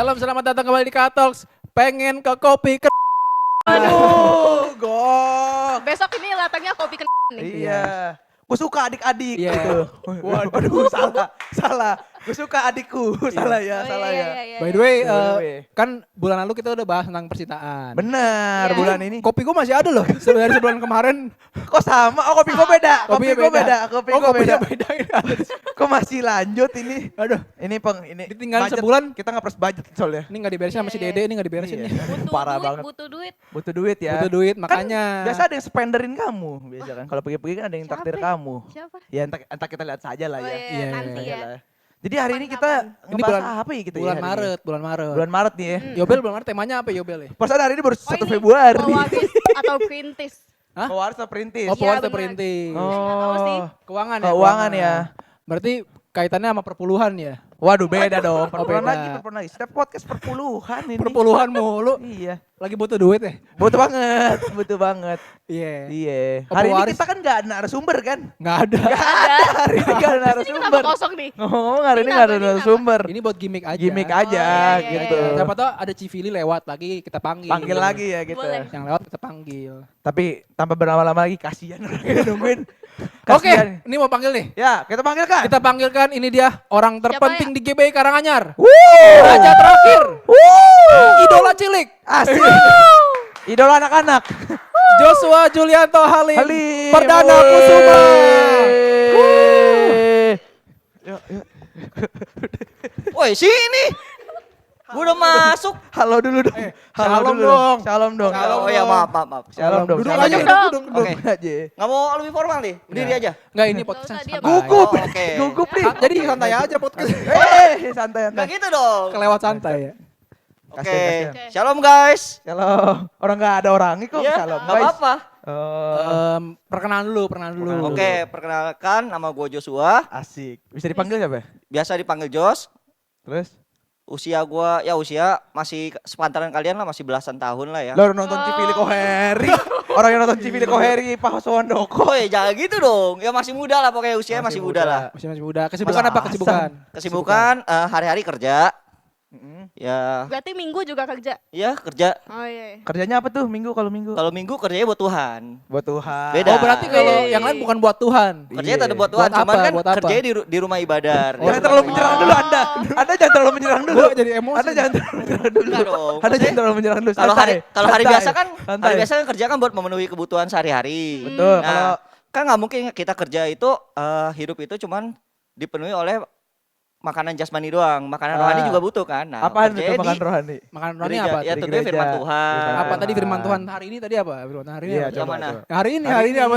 Shalom, selamat datang kembali di Katoks. Pengen ke kopi ke... Aduh, gok. Besok ini latangnya kopi nih. Iya. Gue suka adik-adik Iya. gitu. Waduh, salah. Gue suka adikku, salah ya. Iya. By the way, By the way. kan bulan lalu kita udah bahas tentang percintaan. Benar, Iya. bulan ini. Kopi gue masih ada loh, sebenarnya sebulan kemarin. Kok sama? Oh, kopi gue beda. Kopinya Kopi gue beda. Kopi gue beda. beda. Kok masih lanjut ini? Aduh, Ini ditinggalin budget. sebulan. Kita ngapres budget soalnya. ini gak diberesin sama si Dede, ini gak diberesin Iya. nih. Parah banget. Butuh duit. Butuh duit ya. Butuh duit, Kan makanya. biasa ada yang spenderin kamu, biasa kan. Kalau pergi-pergi kan ada yang Siapa takdir ya? kamu. Siapa? Ya entah kita lihat saja lah Oh ya. Iya, nanti Saja ya. lah. Jadi hari ini kita Ini ngebahas bulan- apa ya kita bulan ya hari ini? Maret. Bulan Maret nih ya. Yobel bulan Maret temanya apa Yobel ya? Perasaan hari ini baru 1 ini Februari. pewaris atau perintis. Hah? Pewaris atau perintis? Oh, Iya, pewaris benar. perintis. Saya nggak tahu sih. Keuangan ya? Keuangan ya. Berarti kaitannya sama perpuluhan ya? Waduh beda dong. Perpuluhan beda. lagi. Setiap podcast perpuluhan ini. Perpuluhan mulu. Iya. Lagi butuh duit ya? Butuh banget. Iya. Iya. Oh, Hari ini pewaris. kita kan gak ada narasumber kan? Nggak ada. Hari ini gak ada Ini kenapa narasumber. kosong nih? Ngomong hari ini Ini gak ada kenapa? narasumber. Ini buat gimmick aja. Gimmick aja Oh, iya, gitu. iya. Siapa tahu ada Civili lewat lagi kita panggil. Panggil lagi ya gitu. Boleh. Yang lewat kita panggil. Tapi tanpa berlama-lama lagi kasihan orang yang nungguin. Oke, Kasihan. ini mau panggil nih. Ya, kita panggil kan? Kita panggilkan ini dia orang terpenting di GBI Karanganyar. Wuh. Raja terakhir. Wuh. Idola cilik. Asik. Idola anak-anak. Joshua Julianto Halim. Halim. Perdana Woi. Kusuma. Yuk. Woi sini, gue udah masuk. Halo dulu dong. shalom dong. Shalom dong. Shalom Oh ya dong. maaf. Shalom dong. Duduk Shalom aja, dong. duduk. Oke. Aja. Nggak mau lebih formal nih, berdiri aja. Enggak ini Nggak podcast usah, dia santai. Gugup. Oh, oke. Gugup nih. Jadi santai aja podcast. Santai. Nggak gitu dong. Kelewat santai ya. Oke, Kasihan. shalom guys. Shalom. Orang nggak ada orangnya kok. Iya, Shalom. nggak apa-apa. Oh, Perkenalan dulu. Oke, perkenalkan nama gue Joshua. asik. Bisa dipanggil siapa? Biasa dipanggil Jos. Terus? Usia masih sepantaran kalian lah, masih belasan tahun lah ya. Lo nonton Civili Koheri. Orang yang nonton Civili Koheri, Pak Sowandoko. Woi, jangan gitu dong. Ya masih muda lah pokoknya usianya masih muda lah. Masih muda. Kesibukan apa kesibukan? Kesibukan hari-hari kerja. Ya, Berarti minggu juga kerja. ya kerja. Oh iya. Kerjanya apa tuh minggu kalau minggu? Kalau minggu kerjanya buat Tuhan. Buat Tuhan. Beda. Oh berarti kalau Iya. yang lain bukan buat Tuhan. Kerjanya Iya. tak ada buat Tuhan, Buat cuman apa? kan Buat apa? kerjanya di rumah ibadah. Jangan terlalu menyerang dulu Anda. Anda jangan terlalu menyerang dulu. Gue jadi emosi. Anda jangan terlalu menyerang dulu. Enggak dong. Anda jangan terlalu menyerang dulu. Kalau hari Santai. biasa kan Santai. hari biasa kan kerja kan buat memenuhi kebutuhan sehari-hari. Betul. Kalau Nah, kan nggak mungkin kita kerja itu hidup itu cuman dipenuhi oleh makanan jasmani doang. Makanan Ah. rohani juga butuh kan. Nah, apaan itu kerjanya makan di rohani? Makan rohani gereja. apa? Ya Di tentunya gereja. firman Tuhan. Apa tadi firman Tuhan hari ini tadi apa? Firman Tuhan hari ini Iya, apa? Yang coba, mana? coba. Hari ini apa?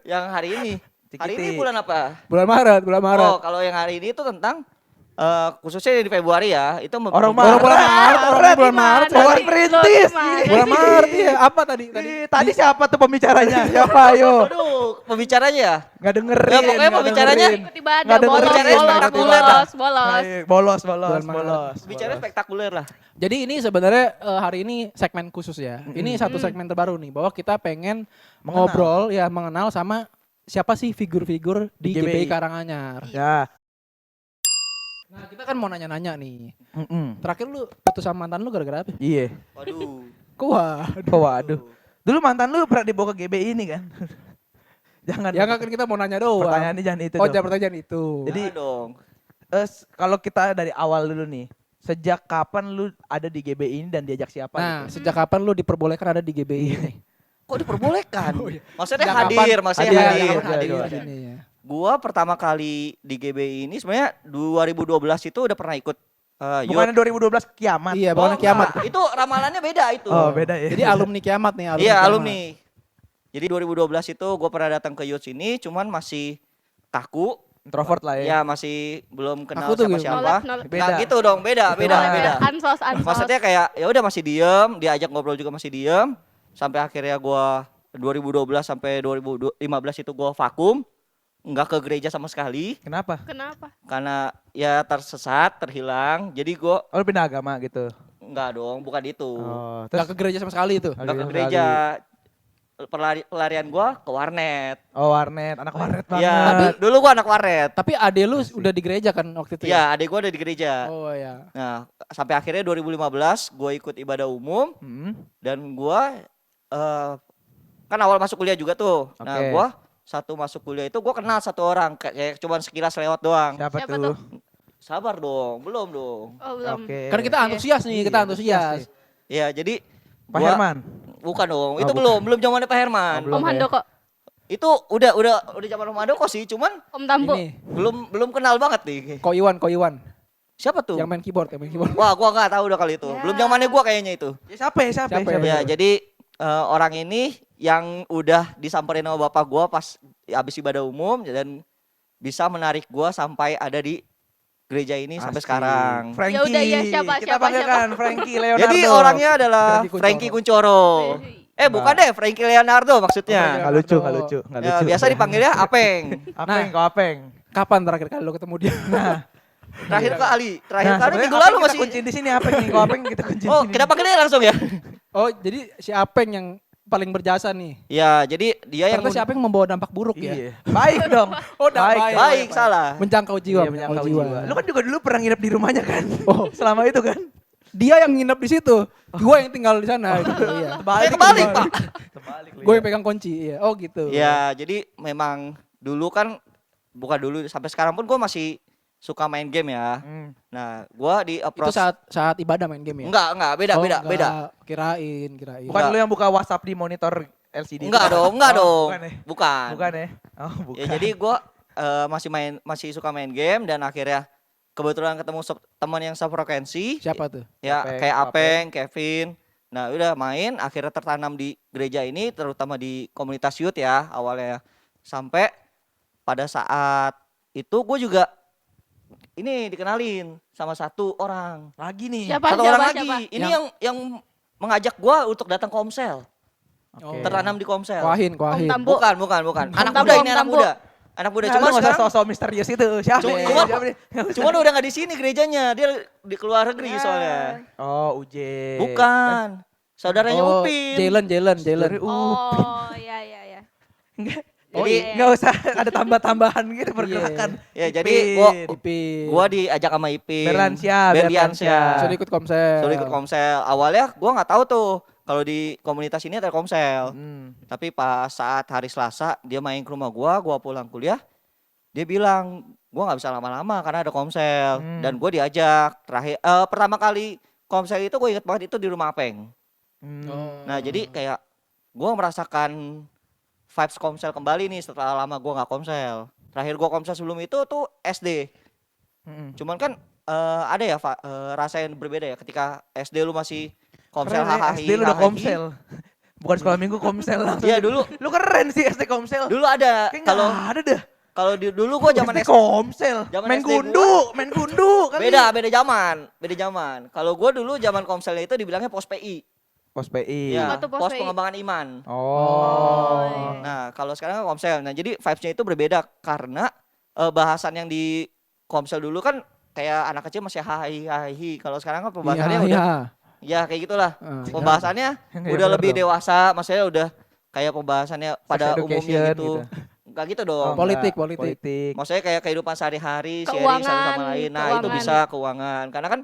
Yang hari ini. Hari ini Cikiti. bulan apa? Bulan Maret. Oh, kalau yang hari ini itu tentang khususnya di Februari ya, itu Orang Orang bulan Maret, orang bulan Maret. Pohon Nanti perintis. lo gimana? Bulan Maret iya. Apa tadi? Tadi siapa tuh pembicaranya? Siapa ayo? Aduh, pembicaranya ya. Nggak dengerin. Ya, pokoknya nggak pembicaranya- dengerin. Tiba-tiba ada Nggak dengerin. Bicaranya spektakuler dah. bolos. Bolos. Bulan Bicaranya spektakuler lah. Jadi ini sebenarnya hari ini segmen khusus ya. Ini satu segmen terbaru nih bahwa kita pengen ngobrol ya mengenal sama siapa sih figur-figur di GBI. GBI Karanganyar. Ya. Nah, kita kan mau nanya-nanya nih. Mm-mm. Terakhir lu putus sama mantan lu gara-gara apa? Iya. Waduh. Kuat. Oh, waduh. Dulu mantan lu pernah dibawa ke GBI ini kan? Jangan. Ya enggak kan kita mau nanya doang. Pertanyaannya jangan itu. Oh, dong. jangan pertanyaan itu. Jadi- Jangan dong. Kalau kita dari awal dulu nih, sejak kapan lu ada di GBI ini dan diajak siapa? nah, gitu? sejak kapan lu diperbolehkan ada di GBI ini? Kok diperbolehkan? Maksudnya Sejak hadir, kapan? maksudnya Iya, hadir. kapan hadir Iya, di sini ya. Gua pertama kali di GBI ini sebenarnya 2012 itu udah pernah ikut youth. Bukannya 2012 kiamat? Iya, Oh, bukan kiamat. enggak. Itu ramalannya beda itu. Oh, beda ya. Jadi alumni kiamat nih, alumni. Iya, kiamat. alumni. Jadi 2012 itu gue pernah datang ke youth sini cuman masih kaku. Introvert lah ya. Ya masih belum kenal Kaku tuh siapa gitu. siapa. Nolak. Beda. Nah, gitu dong, beda. Ansos. Maksudnya kayak ya udah masih diem, diajak ngobrol juga masih diem. Sampai akhirnya gua 2012 sampai 2015 itu gua vakum, nggak ke gereja sama sekali Kenapa? Kenapa? karena ya tersesat, terhilang. Jadi gua Oh, lu pindah agama gitu. nggak dong, bukan itu. Oh, Gak ke gereja sama sekali itu. Nggak ke gereja. pelarian gua ke warnet. Oh warnet, anak warnet banget. Iya, dulu gua anak warnet. Tapi ade lu udah di gereja kan waktu itu ya? Iya, adik gua ada di gereja. Oh ya. Nah, sampai akhirnya 2015 gua ikut ibadah umum Hmm. dan gua kan awal masuk kuliah juga tuh. Nah, Oke. gua satu masuk kuliah itu gua kenal satu orang kayak cuman sekilas lewat doang. Siapa Siapa tuh? tuh? Sabar dong, belum dong. Oh, belum. Oke. Kan kita antusias nih, kita Iya, antusias. Ya, jadi Pak Herman. bukan dong. Oh, Itu bukan. belum zamannya Pak Herman. Oh, belum. Om ya? Handoko, Itu udah zaman Om Handoko sih, cuman Om Tambu. Ini belum kenal banget nih. Ko Iwan Siapa tuh? yang main keyboard. Wah, gua nggak tahu udah kali itu. Ya. Belum zamannya gua kayaknya itu. Ya, siapa ya? Siapa? Siapa ya? Ya, jadi orang ini yang udah disamperin sama bapak gua pas habis ibadah umum dan bisa menarik gua sampai ada di gereja ini sampai Asik. sekarang. Frankie. Ya udah, ya, siapa, Kita siapa, panggilkan Frankie Leonardo. Jadi orangnya adalah Frankie Frankie Kuncoro. Bukan deh, Frankie Leonardo maksudnya. Nggak lucu, nggak lucu, nggak Ya, lucu. biasa dipanggilnya Apeng. Apeng, kau Apeng. Kapan terakhir kali lo ketemu dia? Terakhir kali Nah, kali sebenarnya minggu Apeng lalu kita masih. kunciin di sini Apeng nih, kau Apeng kita kunciin Oh, di sini. kita panggilnya langsung ya? Oh, jadi si Apeng yang paling berjasa nih. Ya, jadi dia yang Ternyata si Apeng membawa dampak buruk ya. Iya. Baik dong. Oh, udah baik. baik salah. Menjangkau jiwa, Iya, menyangkau jiwa. Lu kan juga dulu pernah nginep di rumahnya kan? Oh. Selama itu kan? Dia yang nginep di situ, gue yang tinggal di sana gitu. Iya. Kebalik, Pak. Terbalik. Gue yang pegang kunci. Iya. Oh gitu. Ya, jadi memang dulu kan bukan dulu sampai sekarang pun gue masih suka main game ya. Hmm. Nah, gue di Itu approach saat ibadah main game ya? enggak, beda, Oh, beda, enggak. beda. Kirain. Bukan Enggak. lu yang buka WhatsApp di monitor LCD? Enggak dong, enggak Oh, dong. Bukan ya? Bukan. Bukan ya? Oh, bukan. Ya, jadi gue masih suka main game dan akhirnya kebetulan ketemu teman yang sefrekuensi. Siapa tuh? Ya, Apeng, kayak Apeng, Kevin. Nah, udah main akhirnya tertanam di gereja ini terutama di komunitas youth ya awalnya. Sampai pada saat itu gue juga ini dikenalin sama satu orang. Lagi nih. Siapa? Satu orang Siapa? lagi. Ini yang mengajak gue untuk datang Komsel. Oke. Tertanam di Komsel. Kuahin. Om Tambu. Bukan. Anak Tambu, muda Om ini anak Tambu. muda. Anak muda Nah, cuma lu nggak usah sekarang sosok misterius itu. Siapa? Cuma- nih? cuma- Siapa nih? cuman udah nggak di sini gerejanya. Dia di keluar negeri soalnya. Oh, UJ. Bukan. Saudaranya Oh, Upin. Jalen. Dari Upin. Oh, ya. Enggak. Oh, Jadi iya. Nggak usah ada tambah-tambahan gitu pergerakan. ya jadi Ipin. Ipin. gua diajak sama Ipin. Berlansia. Sudah ikut komsel. Suruh ikut Komsel. Awalnya gua nggak tahu tuh kalau di komunitas ini ada Komsel. Hmm. Tapi pas saat hari Selasa dia main ke rumah gua pulang kuliah, dia bilang gua nggak bisa lama-lama karena ada Komsel. Hmm. Dan gua diajak terakhir pertama kali Komsel itu gue inget banget itu di rumah Apeng. Hmm. Oh. Nah jadi kayak gua merasakan vibes Komsel kembali nih setelah lama gua nggak Komsel. Terakhir gua Komsel sebelum itu tuh SD. Hmm. Cuman kan ada ya rasa yang berbeda ya ketika SD lu masih Komsel Keren ya, hahaha. SD lu udah komsel. Bukan sekolah minggu komsel langsung. Iya dulu Lu keren sih SD komsel. dulu ada Kayak kalau nggak ada dah. kalau dulu gua zaman SD SD komsel. Zaman Main SD gundu, main gundu kan. beda zaman. Kalau gua dulu zaman Komselnya itu dibilangnya pos PI. Pos PI. Ya, Apa tuh pos pos PI? pengembangan iman. Oh. Nah, kalau sekarang kan Komsel. Nah, jadi vibes-nya itu berbeda karena bahasan yang di Komsel dulu kan kayak anak kecil masih hahi. Kalau sekarang kan pembahasannya udah ya kayak gitulah. Pembahasannya Iya, udah bener lebih dong. dewasa, maksudnya udah kayak pembahasannya pada Sex umumnya education gitu. gitu. Enggak gitu Oh, dong. Politik, enggak. politik. Maksudnya kayak kehidupan sehari-hari, sharing Keuangan, satu sama lain. Nah, itu keuangan. bisa keuangan. Karena kan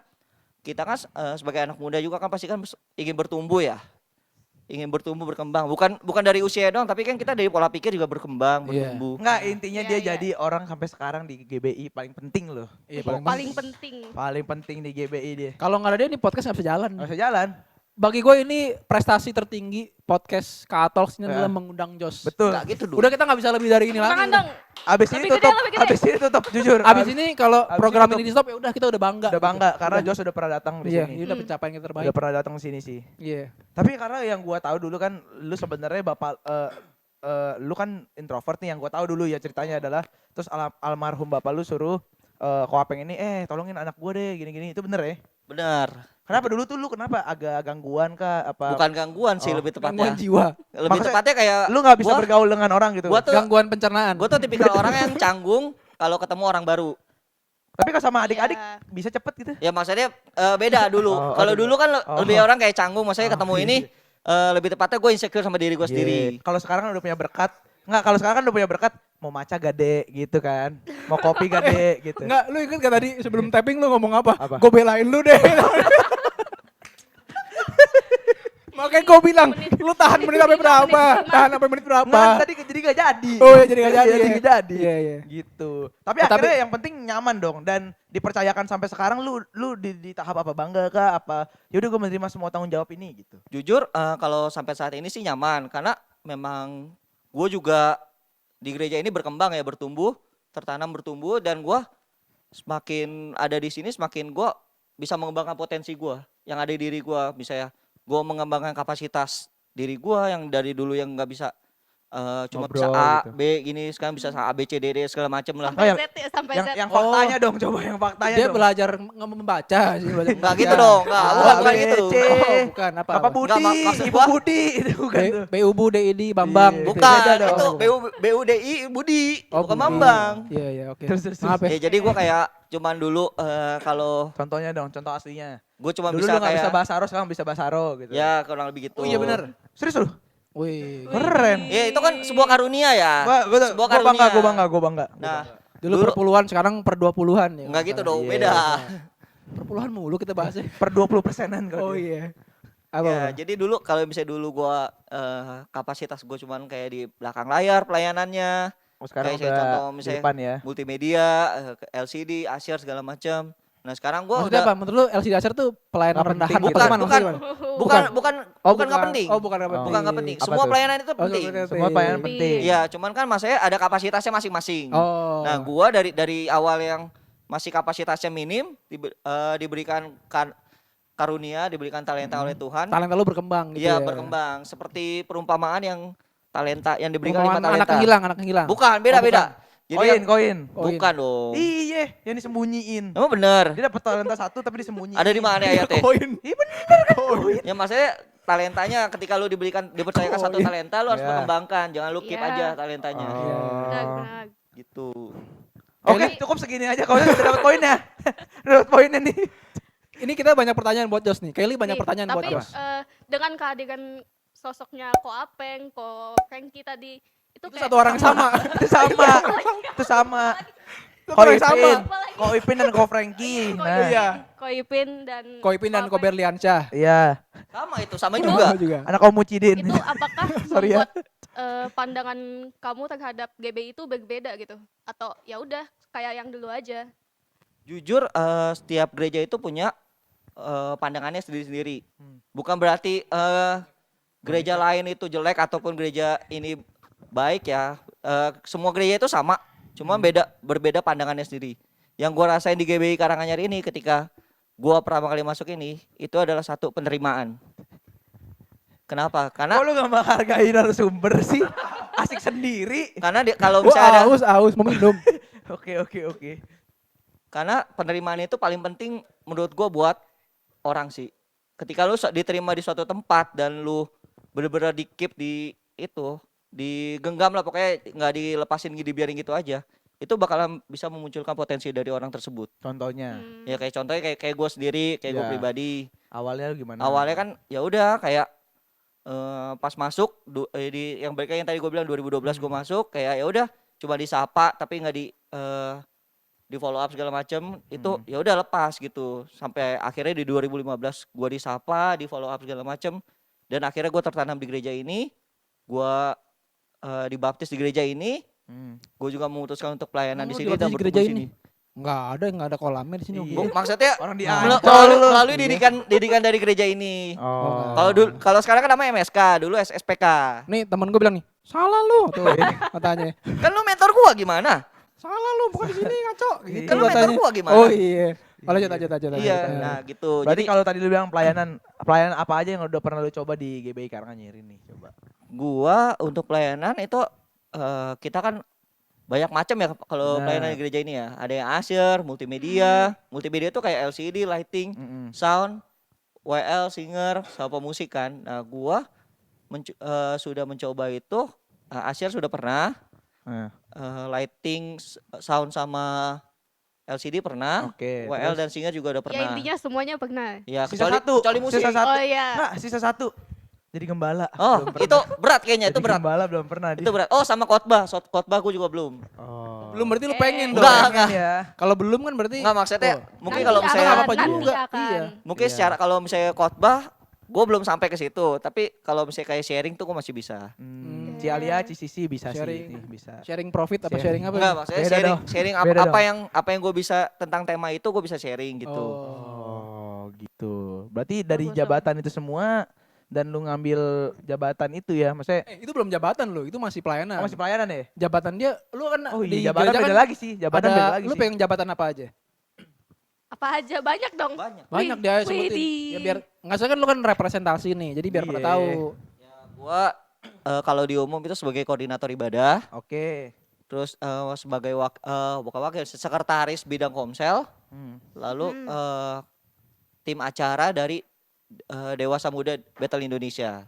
kita kan sebagai anak muda juga kan pasti kan ingin bertumbuh ya. Ingin bertumbuh, berkembang. Bukan dari usia doang, tapi kan kita dari pola pikir juga berkembang, Iya. bertumbuh. Enggak, intinya Iya, dia iya. jadi orang sampai sekarang di GBI paling penting loh. Iya, Paling penting. Paling penting di GBI dia. Kalau nggak ada dia, ini podcast nggak bisa jalan. Nggak usah jalan. Bagi gue ini prestasi tertinggi podcast K-Talks ini adalah Eh. mengundang Jos. Betul. Enggak gitu dulu. Udah kita nggak bisa lebih dari ini Tangan lagi. dong. Abis ini Lebih gede, tutup, lebih gede. abis ini tutup jujur. Abis ini kalau abis program ini ini di stop ya udah kita udah bangga. Udah bangga karena Udah. Jos udah pernah datang di Iya, sini. ini udah pencapaian yang terbaik. Udah pernah datang ke sini sih. Iya. Tapi karena yang gua tahu dulu kan lu sebenarnya bapak lu kan introvert nih, yang gua tahu dulu ya ceritanya adalah terus almarhum bapak lu suruh Koapeng ini tolongin anak gua deh gini-gini, itu bener ya? Benar. Kenapa dulu tuh lu kenapa agak gangguan kah apa? Bukan gangguan sih Oh, lebih Gangguan tepatnya. jiwa. Lebih Maksudnya, tepatnya kayak Lu nggak bisa gua- bergaul dengan orang gitu. Gua tuh Gangguan pencernaan. gua tuh tipikal orang yang canggung kalau ketemu orang baru. Tapi kalau sama adik-adik Ya. bisa cepet gitu. Ya maksudnya beda dulu. Oh, Kalau beda. dulu kan Oh. lebih orang kayak canggung, maksudnya ketemu iya, ini iya. lebih tepatnya gue insecure sama diri gue sendiri. Kalau sekarang kan udah punya berkat. Enggak, kalau sekarang kan udah punya berkat, mau maca gade gitu kan. Mau kopi gade gitu. Enggak, lu inget gak tadi sebelum tapping lu ngomong apa? Apa? Gue belain lu deh. Makanya gue bilang, lu tahan menit sampai berapa? Tahan sampai menit berapa? Nggak, tadi jadi gak jadi. Oh iya, jadi nggak jadi Jadi ya? nggak jadi. Iya, iya. Gitu. Tapi Oh, akhirnya yang penting nyaman dong dan dipercayakan sampai sekarang lu di tahap apa, bangga kah apa yaudah gue menerima semua tanggung jawab ini gitu. Jujur kalau sampai saat ini sih nyaman karena memang gue juga di gereja ini berkembang ya, bertumbuh, tertanam bertumbuh dan gue semakin ada di sini semakin gue bisa mengembangkan potensi gue yang ada di diri gue, bisa ya gue mengembangkan kapasitas diri gue yang dari dulu yang nggak bisa cuma bisa Ngobrol A, gitu. B gini, sekarang bisa A, B, C, D, D segala macem lah. Sampai yang- Z ya, sampai Z. Yang faktanya dong, coba yang faktanya Dia dong. belajar membaca sih. Belajar Enggak membaca. gitu dong, enggak, A, bukan B, gitu. C. Oh, bukan apa? Bapak Budi, Nggak, maksud Ibu gua- Budi itu bukan tuh. BUBU DID Bambang. Iya. gitu. Bukan, Beda dong. itu BUDI Budi, Oh, bukan Budi. Bambang. Iya, iya, oke. Terus. Maaf ya. Ya jadi gue kayak cuman dulu kalau Contohnya dong, contoh aslinya. gue cuma Dulu bisa lu nggak kayak bisa bahasa Aro, sekarang bisa bahasa Aro gitu. ya kurang lebih gitu. Oh iya benar. Serius lu? Wih. Keren. Ya itu kan sebuah karunia ya. Sebuah Gue bangga, karunia. gue bangga. Nah, Dulu Dulu- per puluhan, sekarang per 20-an ya. enggak gitu dong, Iya. beda. Per puluhan mulu kita bahasnya. Per 20%-an kalau Oh dia. iya. Apa? Ya, apa? jadi dulu kalau misalnya dulu gua kapasitas gue cuman kayak di belakang layar pelayanannya, Oh, sekarang kayak saya udah contoh di misalnya depan ya. multimedia, LCD, Acer segala macam. Nah, sekarang gua Maksudnya udah apa? Menurut lu LCD Acer tuh pelayanan Nggak rendahan penting. gitu? Bukan, Gimana? bukan. Maksudnya gimana? bukan nggak penting. Oh, bukan nggak penting. Bukan nggak penting. Apa Semua tuh? pelayanan itu Oh, penting. Semua pelayanan penting. Iya, cuman kan masanya ada kapasitasnya masing-masing. Oh. Nah, gua dari awal yang masih kapasitasnya minim diberikan karunia, diberikan talenta oleh Tuhan. Talenta lu berkembang gitu Iya, ya. berkembang. Seperti perumpamaan yang talenta yang diberikan 5 Perumpamaan talenta. anak yang hilang. Bukan, beda-beda. Jadi yang- Koin. bukan dong. Iya, yang disembunyiin. Emang bener. Dia dapat talenta 1 tapi disembunyiin. Ada di mana ayatnya? Koin. Iya bener kan. Ya maksudnya talentanya ketika lu dipercayakan satu talenta lu harus Iya. mengembangkan, jangan lu keep Iya. aja talentanya. Benar. Gitu. Oke, cukup segini aja. Kau udah dapat poinnya. Dapat poinnya nih. Ini kita banyak pertanyaan buat Jos nih. Kelly banyak Nih, pertanyaan buat tapi Jos. dengan kehadiran sosoknya Ko Apeng, Ko Franky tadi itu Itu kayak satu orang yang sama. Itu sama. Itu sama. Itu orang yang sama. Ko Ipin dan Ko Franky. Ko Nah, Iya. Ko Ipin dan Koipin dan Ko Apeng. Koberliansyah. iya. Sama itu, sama Itu- juga. juga. Anak kaum Mucidin. Itu apakah Sorry ya. membuat pandangan kamu terhadap GBI itu berbeda gitu? Atau ya udah kayak yang dulu aja? Jujur setiap gereja itu punya pandangannya sendiri-sendiri. Bukan berarti gereja lain itu jelek ataupun gereja ini baik ya. Semua gereja itu sama, cuma berbeda pandangannya sendiri. Yang gua rasain di GBI Karanganyar ini ketika gua pertama kali masuk ini itu adalah satu penerimaan. Kenapa? Kok Karena lu gak menghargai narasumber sih? Asik sendiri. kalau Oh, misalnya ada aus, mau minum. Oke. karena penerimaan itu paling penting menurut gua buat orang sih. Ketika lu diterima di suatu tempat dan lu bener-bener di keep di itu, digenggam lah pokoknya nggak dilepasin dibiarin gitu aja. Itu bakalan bisa memunculkan potensi dari orang tersebut. Contohnya. Hmm. Ya kayak contohnya kayak gue sendiri, kayak gue Ya. pribadi. Awalnya lu gimana? Awalnya kan ya udah kayak pas masuk di yang balik yang tadi gue bilang 2012 gue masuk kayak ya udah cuma disapa tapi nggak di follow up segala macem itu ya udah lepas gitu sampai akhirnya di 2015 gue disapa di follow up segala macem dan akhirnya gue tertanam di gereja ini gue dibaptis di gereja ini gue juga memutuskan untuk pelayanan Oh, di sini dibaptis dan di bertumbuh gereja di sini. ini? Enggak ada kolamnya di sini. Iya. Om. Maksudnya Orang di melalui didikan dari gereja ini. Oh. Kalau sekarang kan namanya MSK, dulu SSPK. Nih temen gue bilang nih, salah lu tuh katanya. Kan lu mentor gua gimana? Salah lu, bukan di sini ngaco. Gitu Kan lu mentor katanya. gua gimana? Oh iya. Oh, lanjut. Iya, nah gitu. Berarti Jadi kalau tadi lu bilang pelayanan apa aja yang udah pernah lu coba di GBI Karanganyar ini? Coba. gua untuk pelayanan itu kita kan banyak macam ya kalau Benar. pelayanan di gereja ini ya. Ada yang Acer, multimedia. Multimedia itu kayak LCD, lighting, sound, WL, singer, sama pemusik kan. Nah, gua sudah mencoba itu Acer sudah pernah, lighting, sound sama LCD pernah, Oke. WL terus? dan singer juga udah Ya pernah. intinya semuanya pernah. Ya, Sisa kecuali, satu. kecuali musik. Sisa satu. Oh iya. Nggak, sisa satu. Jadi gembala. Oh, Belum itu pernah. berat kayaknya, itu Jadi berat. Gembala belum pernah. Itu berat. Oh, sama khotbah. Khotbah gue juga belum. Oh. Belum berarti lu pengen dong. Enggak, Pengen ya. Kalau belum kan berarti Enggak maksudnya mungkin Nanti kalau akan, misalnya apa-apa nanti juga. akan. Iya. mungkin Iya. secara kalau misalnya khotbah gue belum sampai ke situ, tapi kalau misalnya kayak sharing tuh gue masih bisa. Cialia, Cisisi bisa Sharing. sih. Bisa. sharing profit apa Sharing. sharing apa? Enggak, nih? maksudnya Beda sharing dong. sharing Beda apa dong. apa yang gue bisa tentang tema itu gue bisa sharing gitu. Oh, gitu. Berarti dari Bagus dong. jabatan itu semua dan lu ngambil jabatan itu ya, maksudnya Itu belum jabatan lo, itu masih pelayanan. masih pelayanan ya? Jabatan dia, lu kan Oh di iya, jabatan gereja beda kan lagi sih, jabatan ada, beda lagi lu sih. pengen jabatan apa aja? Apa aja banyak dong. Banyak. Banyak dia sebutin. Widih. Ya biar nggak usah kan lu kan representasi nih, jadi biar pada Iya. tahu. Ya, gue kalau di umum itu sebagai koordinator ibadah, Oke. terus sebagai bukan wakil sekretaris bidang komsel, lalu tim acara dari Dewasa Muda Battle Indonesia.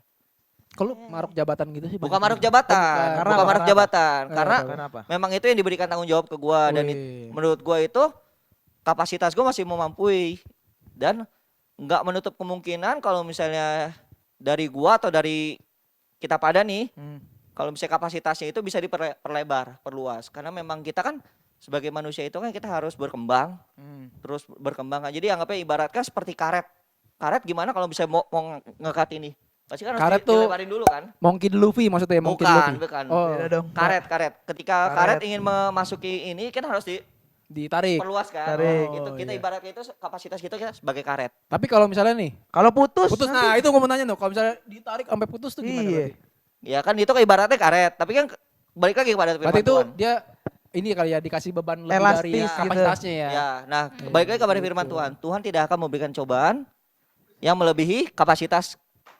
Kalau maruk jabatan gitu sih. Bukan banyak maruk juga. jabatan, Bukan. Karena bukan apa? maruk Karena jabatan, apa? karena Kenapa? memang itu yang diberikan tanggung jawab ke gua dan Wih. menurut gua itu kapasitas gua masih memampui dan nggak menutup kemungkinan kalau misalnya dari gua atau dari kita pada nih, kalau misalnya kapasitasnya itu bisa diperlebar, perluas, karena memang kita kan sebagai manusia itu kan kita harus berkembang, terus berkembang. Jadi anggapnya ibaratkan seperti karet. Karet gimana kalau bisa mau ngekat ini? Pasti kan harus Karet tuh- dilebarin dulu kan? Monkey D. Luffy maksudnya Monkey D. Bukan, Luffy. bukan. Oh, Beda dong. Karet. Ketika Karet. karet ingin memasuki ini kan harus ditarik. diperluas kan. Tarik. Gitu. Kita iya. ibaratnya itu kapasitas kita sebagai karet. Tapi kalau misalnya nih, Kalau putus, putus, nanti- nah itu gue mau tanya tuh, kalau misalnya ditarik sampai putus tuh gimana Iya. berarti? Ya kan itu ibaratnya karet, tapi kan balik lagi kepada firman Berarti itu Tuhan. dia ini kali ya dikasih beban lebih Elastis dari gitu. kapasitasnya ya. Ya, nah balik lagi kepada firman Tuhan. Tuhan tidak akan memberikan cobaan yang melebihi kapasitas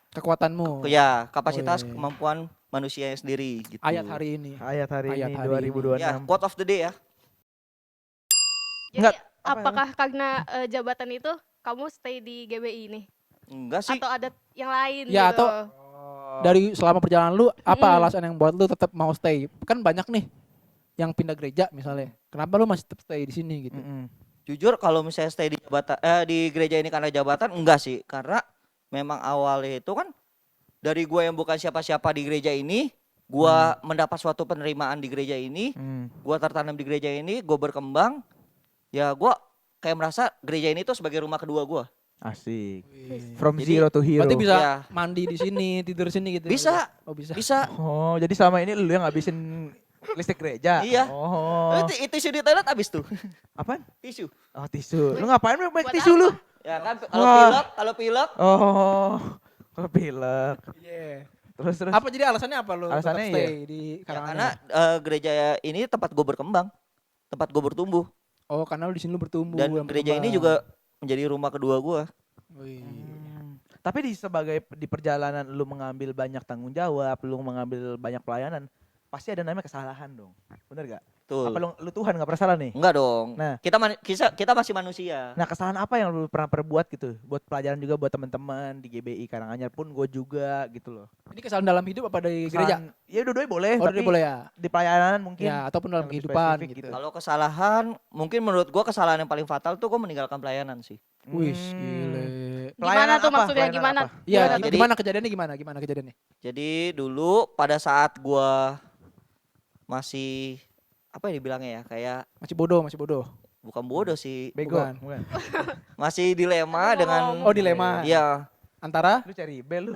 Kekuatanmu. kapasitas Oh, iya. kemampuan manusianya sendiri gitu. Ayat hari ini. Ayat hari Ayat ini hari 2026. Ya, quote of the day ya. Jadi Enggak, apa apakah karena jabatan itu kamu stay di GBI ini? Enggak sih. Atau ada yang lain Ya, gitu? atau- Dari selama perjalanan lu, apa Mm. alasan yang buat lu tetap mau stay? Kan banyak nih yang pindah gereja misalnya. Kenapa lu masih tetap stay di sini gitu? Jujur kalau misalnya stay di di gereja ini karena jabatan enggak sih, karena memang awalnya itu kan dari gua yang bukan siapa-siapa di gereja ini, gua mendapat suatu penerimaan di gereja ini, gua tertanam di gereja ini, gua berkembang, ya gua kayak merasa gereja ini tuh sebagai rumah kedua gua. Asik. From Jadi, zero to hero. Berarti bisa Ya. mandi di sini, tidur sini gitu. Bisa. Oh, bisa. Bisa. Oh, jadi selama ini lu yang ngabisin listrik gereja? Iya. Oh. Tisu di toilet habis tuh. Apaan? Tisu. Oh, tisu. Lu ngapain pakai Buat tisu apa? lu? Ya kan Wah. kalau pilek Oh. Kalau pilek. Iya. Terus. Apa jadi alasannya apa lu Alasannya tetap stay iya. di ya Karanganyar? karena gereja ini tempat gua berkembang, tempat gua bertumbuh Oh, karena lu di sini lu bertumbuh dan dan gereja ini berkembang. juga menjadi rumah kedua gua. Wih. Tapi di perjalanan lu mengambil banyak tanggung jawab, lu mengambil banyak pelayanan, pasti ada namanya kesalahan dong. Bener gak? Betul. Apa lu Tuhan gak pernah salah nih? Enggak dong. Nah. Kita masih manusia. Nah, kesalahan apa yang lu pernah perbuat gitu? Buat pelajaran juga buat teman-teman di GBI Karanganyar pun gue juga gitu loh. Ini kesalahan dalam hidup apa dari gereja? Kesalahan- Ya dua-duanya boleh, Oh, tapi dia boleh ya? di pelayanan mungkin. Ya, ataupun dalam yang lebih kehidupan spesifik gitu. gitu. Kalau kesalahan, mungkin menurut gua kesalahan yang paling fatal tuh gua meninggalkan pelayanan sih. Wih, Hmm. gile. Gimana Pelayanan tuh apa? maksudnya? Pelayanan Gimana? apa? Iya, Gimana tuh? gimana kejadiannya gimana? Gimana kejadiannya? Jadi dulu pada saat gua masih apa ya dibilangnya ya, kayak Masih bodoh. bukan bodoh sih, Bego. Bukan. Bukan. masih dilema dengan Oh, dilema. Iya, Antara Lu cari bel lu.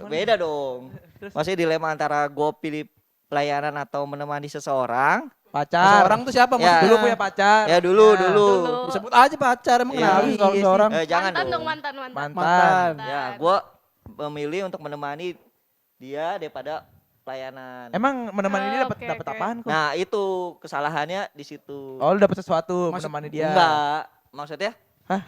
beda dong. Masih dilema antara gua pilih pelayanan atau menemani seseorang. Pacar. seorang tuh siapa Ya. maksudnya? Dulu punya pacar. Ya dulu. Dulu. Disebut aja pacar, emang Iya. kenapa sih Iya sih. seorang? Jangan Mantan dong. dong, mantan. Mantan. Ya, gua memilih untuk menemani dia daripada pelayanan. Emang menemani ini dapat Oke, dapat oke. apaan kok? Nah, itu kesalahannya di situ. Oh, lu dapat sesuatu Maksud- menemani dia. Enggak, maksudnya Hah?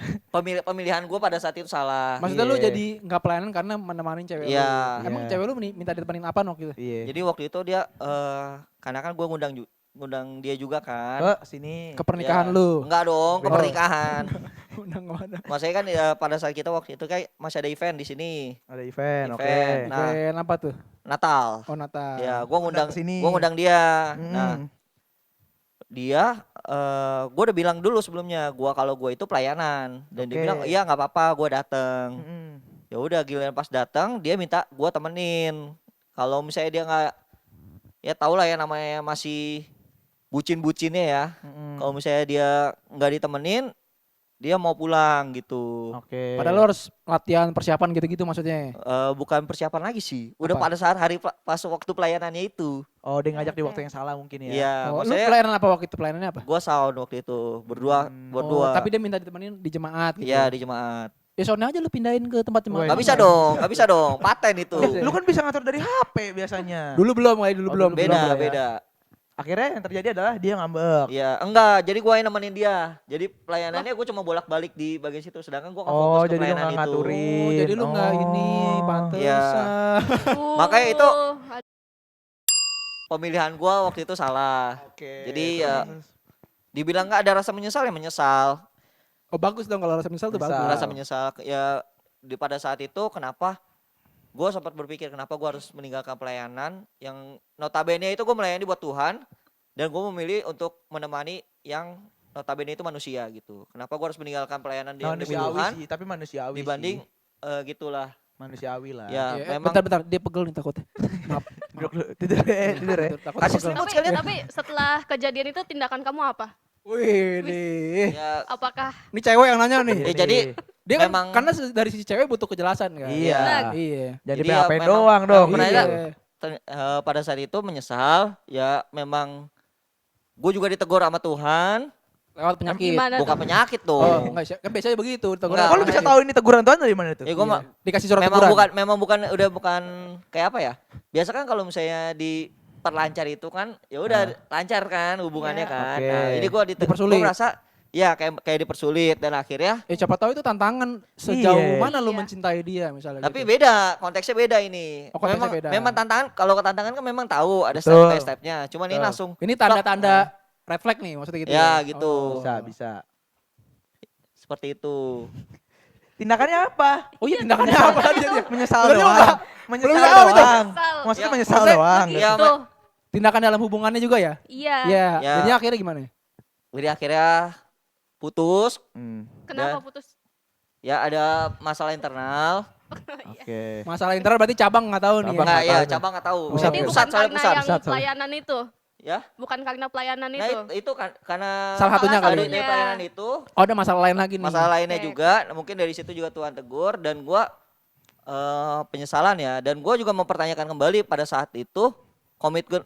pemilihan gue pada saat itu salah. Maksudnya lu Iya. jadi nggak pelayanan karena menemani cewek Iya. lu. Emang Iya. cewek lu minta ditemenin apa nok gitu? Iya. Jadi waktu itu dia karena kan gue ngundang dia juga kan. Ke sini. Ke pernikahan Ya. lu. Enggak dong, ke Oh. pernikahan. Undang kemana? Maksudnya kan pada saat kita waktu itu kayak masih ada event di sini, Ada event, oke. Event. Nah. Event apa tuh? Natal. Oh, Natal. Ya, gue ngundang kesini. gua ngundang dia. Hmm. Nah, dia gue udah bilang dulu sebelumnya kalau gue itu pelayanan dan dia Oke. bilang iya nggak apa-apa gue dateng. Mm-mm. Ya udah giliran pas datang dia minta gua temenin. Kalau misalnya dia nggak, ya tau lah ya namanya masih bucin-bucinnya ya. Kalau misalnya dia nggak ditemenin, dia mau pulang gitu. Oke. Padahal lo harus latihan persiapan gitu-gitu maksudnya. Bukan persiapan lagi sih. Udah Apa? pada saat pas waktu pelayanannya itu. Oh, dia ngajak di waktu yang salah mungkin ya. Iya, Oh, lu maksudnya pelayanan apa waktu itu? Pelayanannya apa? gua sound waktu itu berdua Hmm. berdua. Tapi dia minta ditemenin di jemaat gitu. Iya di jemaat. Ya soalnya aja lu pindahin ke tempat jemaat. Wah, Nggak bisa dong, nggak bisa dong. Paten itu. Lu kan bisa ngatur dari HP biasanya. Dulu belum, kayak dulu Oh, belum. belum Beda, ya. beda. Akhirnya yang terjadi adalah dia ngambek. Iya, enggak. Jadi gua yang nemenin dia. Jadi pelayanannya gua cuma bolak-balik di bagian situ. Sedangkan gua nggak fokus Oh, ke jadi lu pelayanan nggak itu. ngaturin. Oh, jadi lu nggak ini, pantesan. Iya. Makanya itu Aduh, pemilihan gua waktu itu salah. Oke. Jadi ya dibilang nggak ada rasa menyesal ya menyesal. Oh bagus dong kalau rasa menyesal tuh Menyesal. bagus. Rasa menyesal ya pada saat itu kenapa gue sempat berpikir kenapa gue harus meninggalkan pelayanan yang notabene itu gue melayani buat Tuhan dan gue memilih untuk menemani yang notabene itu manusia gitu. Kenapa gue harus meninggalkan pelayanan di demi manusiawi Tuhan sih, tapi manusiawi dibanding sih. gitulah. Manusiawi lah. Ya, Iya, memang bentar dia pegel nih takutnya. Maaf. Duduk dulu. Tidur ya. Takut Kasih pegel. selimut tapi, sekalian. tapi setelah kejadian itu tindakan kamu apa? Wih, nih. ya Apakah Ini cewek yang nanya nih. Ya, jadi Dia kan memang- karena dari sisi cewek butuh kejelasan kan. Iya. Iya. Jadi Jadi ya PHP memang- doang dong. Pernah Iya. ada- pada saat itu menyesal ya memang gue juga ditegur sama Tuhan Lewat penyakit. gimana bukan tuh? penyakit Oh, dong. enggak sih. Kan biasanya begitu. teguran. Enggak, Kok lu bisa tahu ini teguran Tuhan dari mana itu? Ya gue Dikasih surat memang teguran. bukan kayak apa ya? Biasa kan kalau misalnya diperlancar itu kan ya udah lancar kan hubungannya Ya. kan. Oke. Nah, ini gue Dipersulit. gue merasa ya kayak dipersulit dan akhirnya Siapa tahu itu tantangan sejauh Iya. mana lu Iya. mencintai dia misalnya tapi gitu. beda, konteksnya beda ini. Oh, konteksnya beda. Memang tantangan kalau ke tantangan kan memang tahu ada Betul. step-stepnya. Cuman ini Betul. langsung Ini tanda-tanda refleks nih maksudnya gitu. Ya, gitu. Bisa. seperti itu. Tindakannya apa? Oh iya tindakannya apa dia? Menyesal Belum doang. jawab. Menyesal Belum jawab itu. doang. Menyesal. Maksudnya Ya, menyesal maksudnya- doang. Iya, Gitu. Tindakan dalam hubungannya juga ya? Iya. Iya. Ya. Jadinya akhirnya gimana? Jadi akhirnya putus. Kenapa Dan- putus? Ya ada masalah internal. Oke. Masalah internal berarti cabang nggak tahu nih. Cabang. Ya? Enggak ya, tahu nih. cabang nggak tahu. Pusat Jadi ya? bukan soalnya karena pusat. yang Pusat. pelayanan itu. Ya. Bukan karena pelayanan Nah, itu. itu kan karena Salah satunya Salah kali. satunya. dari pelayanan itu Oh ada masalah lain lagi nih. masalah lainnya Oke. juga. Mungkin dari situ juga Tuhan tegur dan gua penyesalan ya dan gua juga mempertanyakan kembali pada saat itu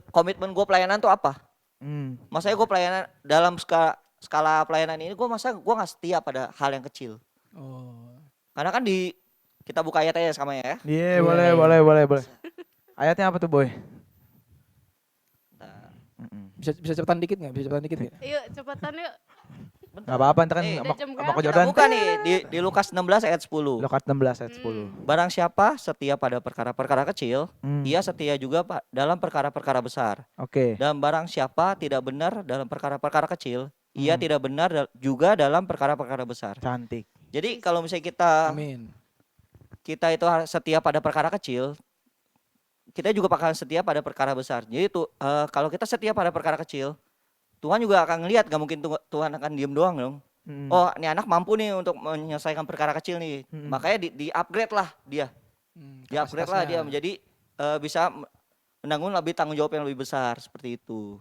komitmen gua pelayanan tuh apa? Masanya gua pelayanan dalam skala pelayanan ini gua nggak setia pada hal yang kecil. Oh. Karena kan kita buka ayatnya sama ya. Iya, Iya. boleh. Ayatnya apa tuh, Boy? Nah, Bisa cepetan dikit nggak? Bisa cepetan dikit nggak? Yuk cepetan yuk. Enggak apa-apa, ntar kan udah jam sama berapa? Ko kita Jordan. buka nih di Lukas 16 ayat 10. Lukas 16 ayat 10. Barang siapa setia pada perkara-perkara kecil, ia setia juga dalam perkara-perkara besar. Oke. Dan barang siapa tidak benar dalam perkara-perkara kecil, ia tidak benar juga dalam perkara-perkara besar. Cantik. Jadi kalau misalnya kita Amin. itu setia pada perkara kecil, kita juga bakalan setia pada perkara besar. Jadi kalau kita setia pada perkara kecil, Tuhan juga akan ngelihat, gak mungkin Tuhan akan diem doang dong. Oh, ini anak mampu nih untuk menyelesaikan perkara kecil nih. Makanya di-upgrade lah dia. Di-upgrade lah dia menjadi bisa menanggung lebih tanggung jawab yang lebih besar seperti itu.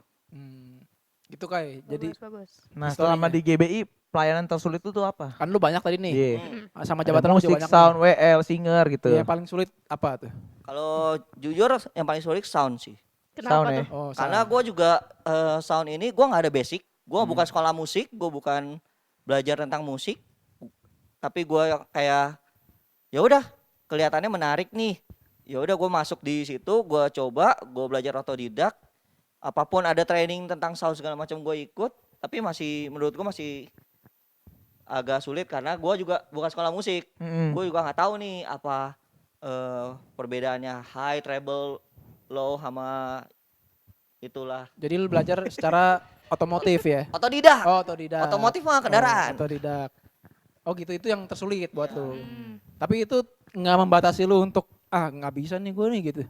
Gitu Kai. Jadi Bagus. Nah, Historinya. selama di GBI pelayanan tersulit itu tuh apa? kan lu banyak tadi nih. Iya. Sama Ada jabatan lu juga musik, banyak. sound, WL, singer gitu. Yang paling sulit apa tuh? Kalau jujur yang paling sulit sound sih. Kenapa Sound ya? tuh? Oh, Karena gue juga sound ini gue nggak ada basic. Gue bukan sekolah musik, gue bukan belajar tentang musik. Tapi gue kayak ya udah kelihatannya menarik nih. Ya udah gue masuk di situ, gue coba, gue belajar otodidak. Apapun ada training tentang sound segala macam gue ikut. Tapi menurut gue masih agak sulit karena gue juga bukan sekolah musik. Gue juga nggak tahu nih apa perbedaannya high, treble, low sama itulah. Jadi lu belajar secara otomotif ya? Otodidak. Oh, otodidak. Otomotif mah kendaraan. Oh, otodidak. Oh gitu, itu yang tersulit buat lu. Hmm. Tapi itu nggak membatasi lu untuk nggak bisa nih gue nih gitu.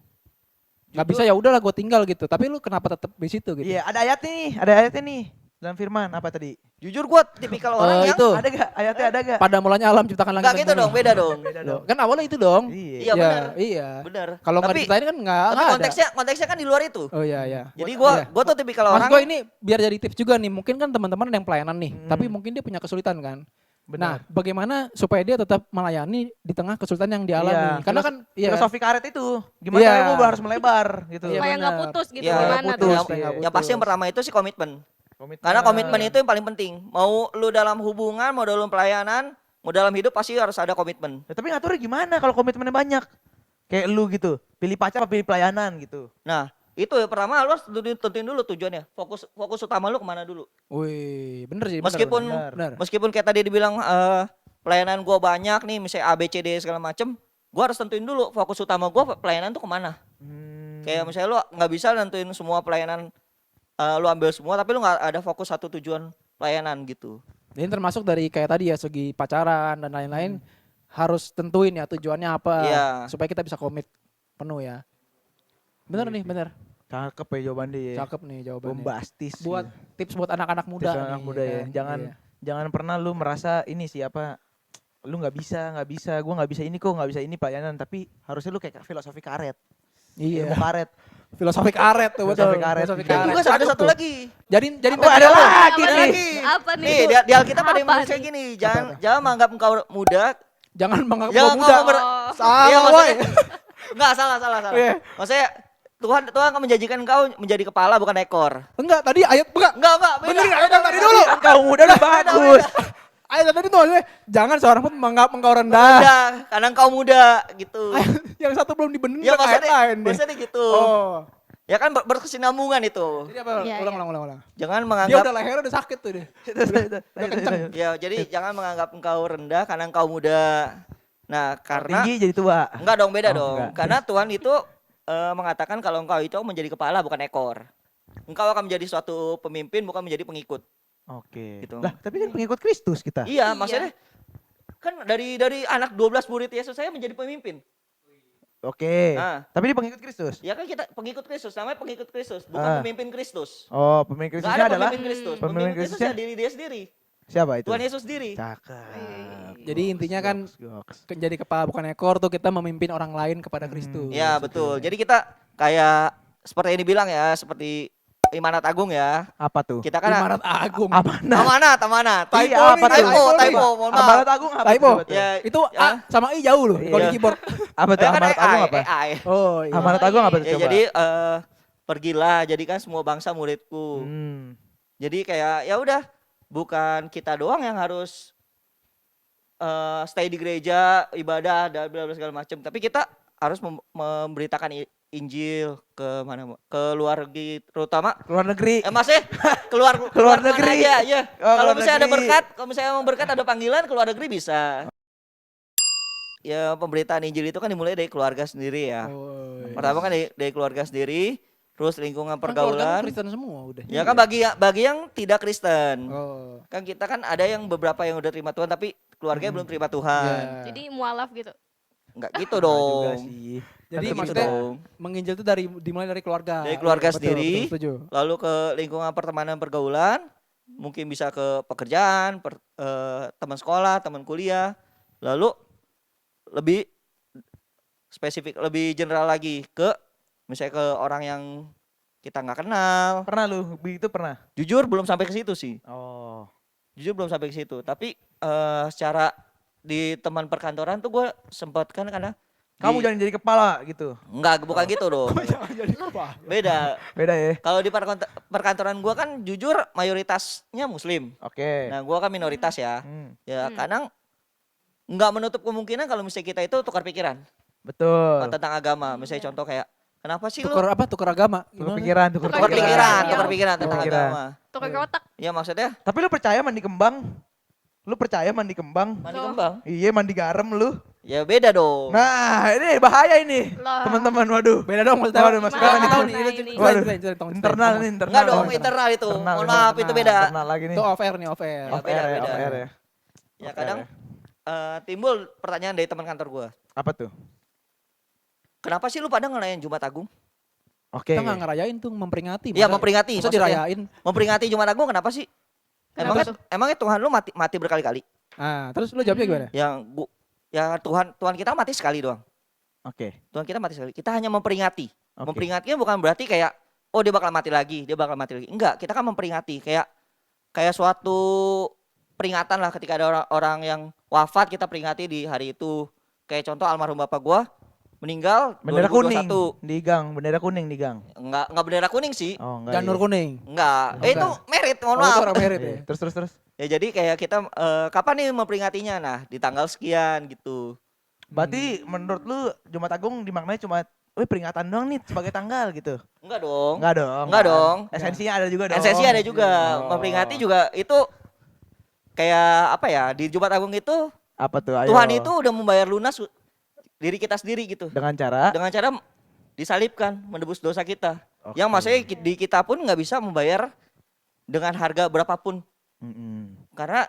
Nggak bisa ya udahlah gue tinggal gitu. Tapi lu kenapa tetap di situ gitu? Iya, ada ayatnya nih. Dalam firman apa tadi? Jujur gue tipikal orang yang itu Ada gak? Ayatnya ada gak? pada mulanya alam ciptakan langit enggak dan gitu bumi. dong, beda dong. Beda Loh, dong. kan awalnya itu dong. Iya. Iya, benar. Iya. Bener. Kalau nggak Tapi- diceritain kan nggak Tapi ada. konteksnya kan di luar itu. Oh iya iya. Jadi Iya. gue tuh tipikal Maksud orang. gue ini biar jadi tips juga nih. Mungkin kan teman-teman ada yang pelayanan nih, Hmm. tapi mungkin dia punya kesulitan kan. Nah, Benar. bagaimana supaya dia tetap melayani di tengah kesulitan yang dialami? Iya, Karena kan iya. Filosofi karet itu. Gimana Iya. caranya gue harus melebar gitu. Iya, Supaya nggak benar. putus gitu Iya, gimana putus, tuh? yang, supaya nggak yang pasti yang putus. pertama itu sih komitmen. Komitmen. Karena komitmen itu yang paling penting. Mau lu dalam hubungan, mau dalam pelayanan, mau dalam hidup pasti harus ada komitmen. Ya, tapi ngaturnya gimana kalau komitmennya banyak? Kayak lu gitu. Pilih pacar apa pilih pelayanan gitu. Nah, itu ya pertama lu harus tentuin dulu tujuannya. Fokus utama lu kemana dulu. Wih, bener sih. bener, Meskipun bener. Bener. meskipun kayak tadi dibilang pelayanan gua banyak nih, misalnya A, B, C, D segala macem, gua harus tentuin dulu fokus utama gua pelayanan tuh kemana. Kayak misalnya lu nggak bisa nentuin semua pelayanan, lu ambil semua tapi lu nggak ada fokus satu tujuan pelayanan gitu. Ini termasuk dari kayak tadi ya segi pacaran dan lain-lain harus tentuin ya tujuannya apa Iya. supaya kita bisa komit penuh ya. Bener nih, bener. Cakep ya jawaban dia. Ya. Cakep nih jawabannya. Bombastis. Buat tips buat anak-anak muda. Tips anak nih, muda ya. kan? Jangan Iya. jangan pernah lu merasa ini siapa lu nggak bisa, gua nggak bisa ini kok, nggak bisa ini pelayanan, tapi harusnya lu kayak filosofi karet. Iya. Ilmu karet. Filosofi karet tuh betul. Filosofi karet. Filosofi Dan Dan karet. juga ada Cakep satu tuh. lagi. Jadi Oh, ada lagi Apa nih. nih? Apa nih? Nih di Alkitab ada yang Apa menulisnya nih? gini, jangan menganggap engkau muda. Jangan menganggap Jangan gua muda. engkau ber- Oh. Salah, Iya, woy. maksudnya- Enggak, salah. Iya. Maksudnya Tuhan akan menjanjikan engkau menjadi kepala bukan ekor. Enggak, tadi ayat enggak. Enggak, beda. Bener enggak? Ayat yang tadi dulu. Engkau muda lu bagus. Ayat yang tadi tuh maksudnya jangan seorang pun menganggap engkau rendah. Muda, karena engkau muda gitu. Yang satu belum dibenerin Ya ayat lain deh. maksudnya gitu. Oh. Ya kan berkesinambungan itu. Jadi apa? Iya, ulang. Jangan Dia menganggap udah lehernya udah sakit tuh deh. Udah kenceng. ya jadi jangan menganggap engkau rendah karena engkau muda. Nah, karena tinggi jadi tua. enggak dong, beda Oh, dong. enggak. Karena Tuhan itu mengatakan kalau engkau itu menjadi kepala bukan ekor. Engkau akan menjadi suatu pemimpin bukan menjadi pengikut. Oke. Gitu. Lah, tapi kan pengikut Kristus kita. Iya, Iya. maksudnya kan dari anak 12 murid Yesus saya menjadi pemimpin. Oke. Nah. Tapi dia pengikut Kristus. Ya kan kita pengikut Kristus, namanya pengikut Kristus, Ah. bukan pemimpin Kristus. Oh, pemimpin Enggak Kristusnya ada adalah pemimpin Kristus. pemimpin Pemimpin Kristus Kristusnya? ya diri dia sendiri. siapa itu? Tuhan Yesus sendiri. Cakep. Jadi intinya kan Goks. jadi kepala bukan ekor tuh kita memimpin orang lain kepada Kristus. Ya, betul. Jadi kita kayak seperti yang dibilang ya, seperti Imanat Agung ya. Apa tuh? Kita kan Imarat Agung. Amanat. amanat. Iya, Typo apa nih, tuh? Typo, mohon maaf. Amanat Agung apa? Typo. tuh? Ya, Itu ya. A sama I jauh loh kalau Iya. di keyboard. Apa tuh? Ya kan Amanat Agung apa? AI. Oh iya. Amanat Agung apa tuh Ya, coba? jadi pergilah jadikan semua bangsa muridku. Jadi kayak ya udah, bukan kita doang yang harus stay di gereja, ibadah dan bla bla segala macam, tapi kita harus memberitakan Injil ke mana, ke luar negeri terutama. Keluar negeri. Maksudnya keluar Keluar mana negeri. aja, ya. Oh, Kalau keluar misalnya ada negeri. berkat, kalau misalnya mau berkat ada panggilan keluar negeri bisa. Ya pemberitaan Injil itu kan dimulai dari keluarga sendiri ya. Oh, iya. Pertama kan dari keluarga sendiri, terus lingkungan Kan keluarga pergaulan. Kristen semua udah. Ya kan bagi yang tidak Kristen. Oh. Kan kita kan ada yang beberapa yang udah terima Tuhan tapi keluarganya belum terima Tuhan. Ya. Jadi mualaf gitu. Enggak gitu Juga dong. sih. Jadi Gitu maksudnya dong. menginjil itu dimulai dari keluarga. Dari keluarga Iya, betul, sendiri. betul, setuju. Lalu ke lingkungan pertemanan pergaulan, mungkin bisa ke pekerjaan, teman sekolah, teman kuliah. Lalu lebih spesifik, lebih general lagi ke misalnya ke orang yang kita nggak kenal. Pernah lu begitu pernah? Jujur belum sampai ke situ sih. Oh. Jujur belum sampai ke situ. Tapi secara di teman perkantoran tuh gue sempat kan karena Kamu jangan jadi kepala gitu. enggak, bukan gitu dong. Jangan jadi apa? Beda. Beda ya. Kalau di perkantoran gue kan jujur mayoritasnya Muslim. Oke. Nah gue kan minoritas ya. Ya Hmm. kadang nggak menutup kemungkinan kalau misalnya kita itu tukar pikiran Betul. tentang agama. Misalnya contoh kayak kenapa sih lu Tukar apa? Tukar agama. Tukar Gimana? pikiran, Tukar tukar pikiran, Iya. tukar pikiran tentang Tukar pikiran. agama. Tukar otak. Ya maksudnya Tapi lu percaya mandi kembang? Lu percaya mandi kembang? mandi Loh. kembang. Iya mandi garam lu. Ya beda dong. Nah ini bahaya ini. Lah. Teman-teman waduh. Beda dong maksudnya. Waduh, Mas, Kita sekarang nggak ini. tahu nih. Waduh. Internal nih internal. Enggak dong, Internal. internal itu. Internal, Mohon internal, maaf itu beda. Internal lagi nih. Itu off air nih, off air. Oh, beda, beda. off air ya. Ya Oke, kadang timbul pertanyaan dari teman kantor gua. Apa tuh? Kenapa sih lu pada ngelayan Jumat Agung? Oke. Kita nggak ngerayain tuh, memperingati. Iya, Masa- memperingati. Masa maksudnya. dirayain. Memperingati Jumat Agung kenapa sih? Kenapa tuh? Emangnya Tuhan lu mati berkali-kali? Nah, terus lu jawabnya gimana? Ya Tuhan kita mati sekali doang. Oke. Tuhan kita mati sekali. Kita hanya memperingati. Oke. Memperingati bukan berarti kayak oh dia bakal mati lagi, dia bakal mati lagi. Enggak, kita kan memperingati kayak suatu peringatan lah ketika ada orang yang wafat kita peringati di hari itu. Kayak contoh almarhum bapak gua meninggal Bendera kuning 2021. di gang, bendera kuning di gang. Enggak bendera kuning sih. Oh, enggak. Janur kuning. Enggak. Oh, Itu merit, mohon Oh, itu maaf. orang merit Iya. ya. Terus. Ya jadi kayak kita kapan nih memperingatinya? Nah, di tanggal sekian gitu. Berarti menurut lu Jumat Agung dimaknai cuma peringatan doang nih sebagai tanggal gitu. Enggak dong. Enggak dong. Enggak kan? dong. Esensinya ada juga dong. Esensi ada juga. Oh. Memperingati juga itu kayak apa ya? Di Jumat Agung itu Apa tuh? Ayo. Tuhan itu udah membayar lunas diri kita sendiri gitu. dengan cara Dengan cara disalibkan, menebus dosa kita. Oke. Yang maksudnya di kita pun nggak bisa membayar dengan harga berapapun. Mm-mm. Karena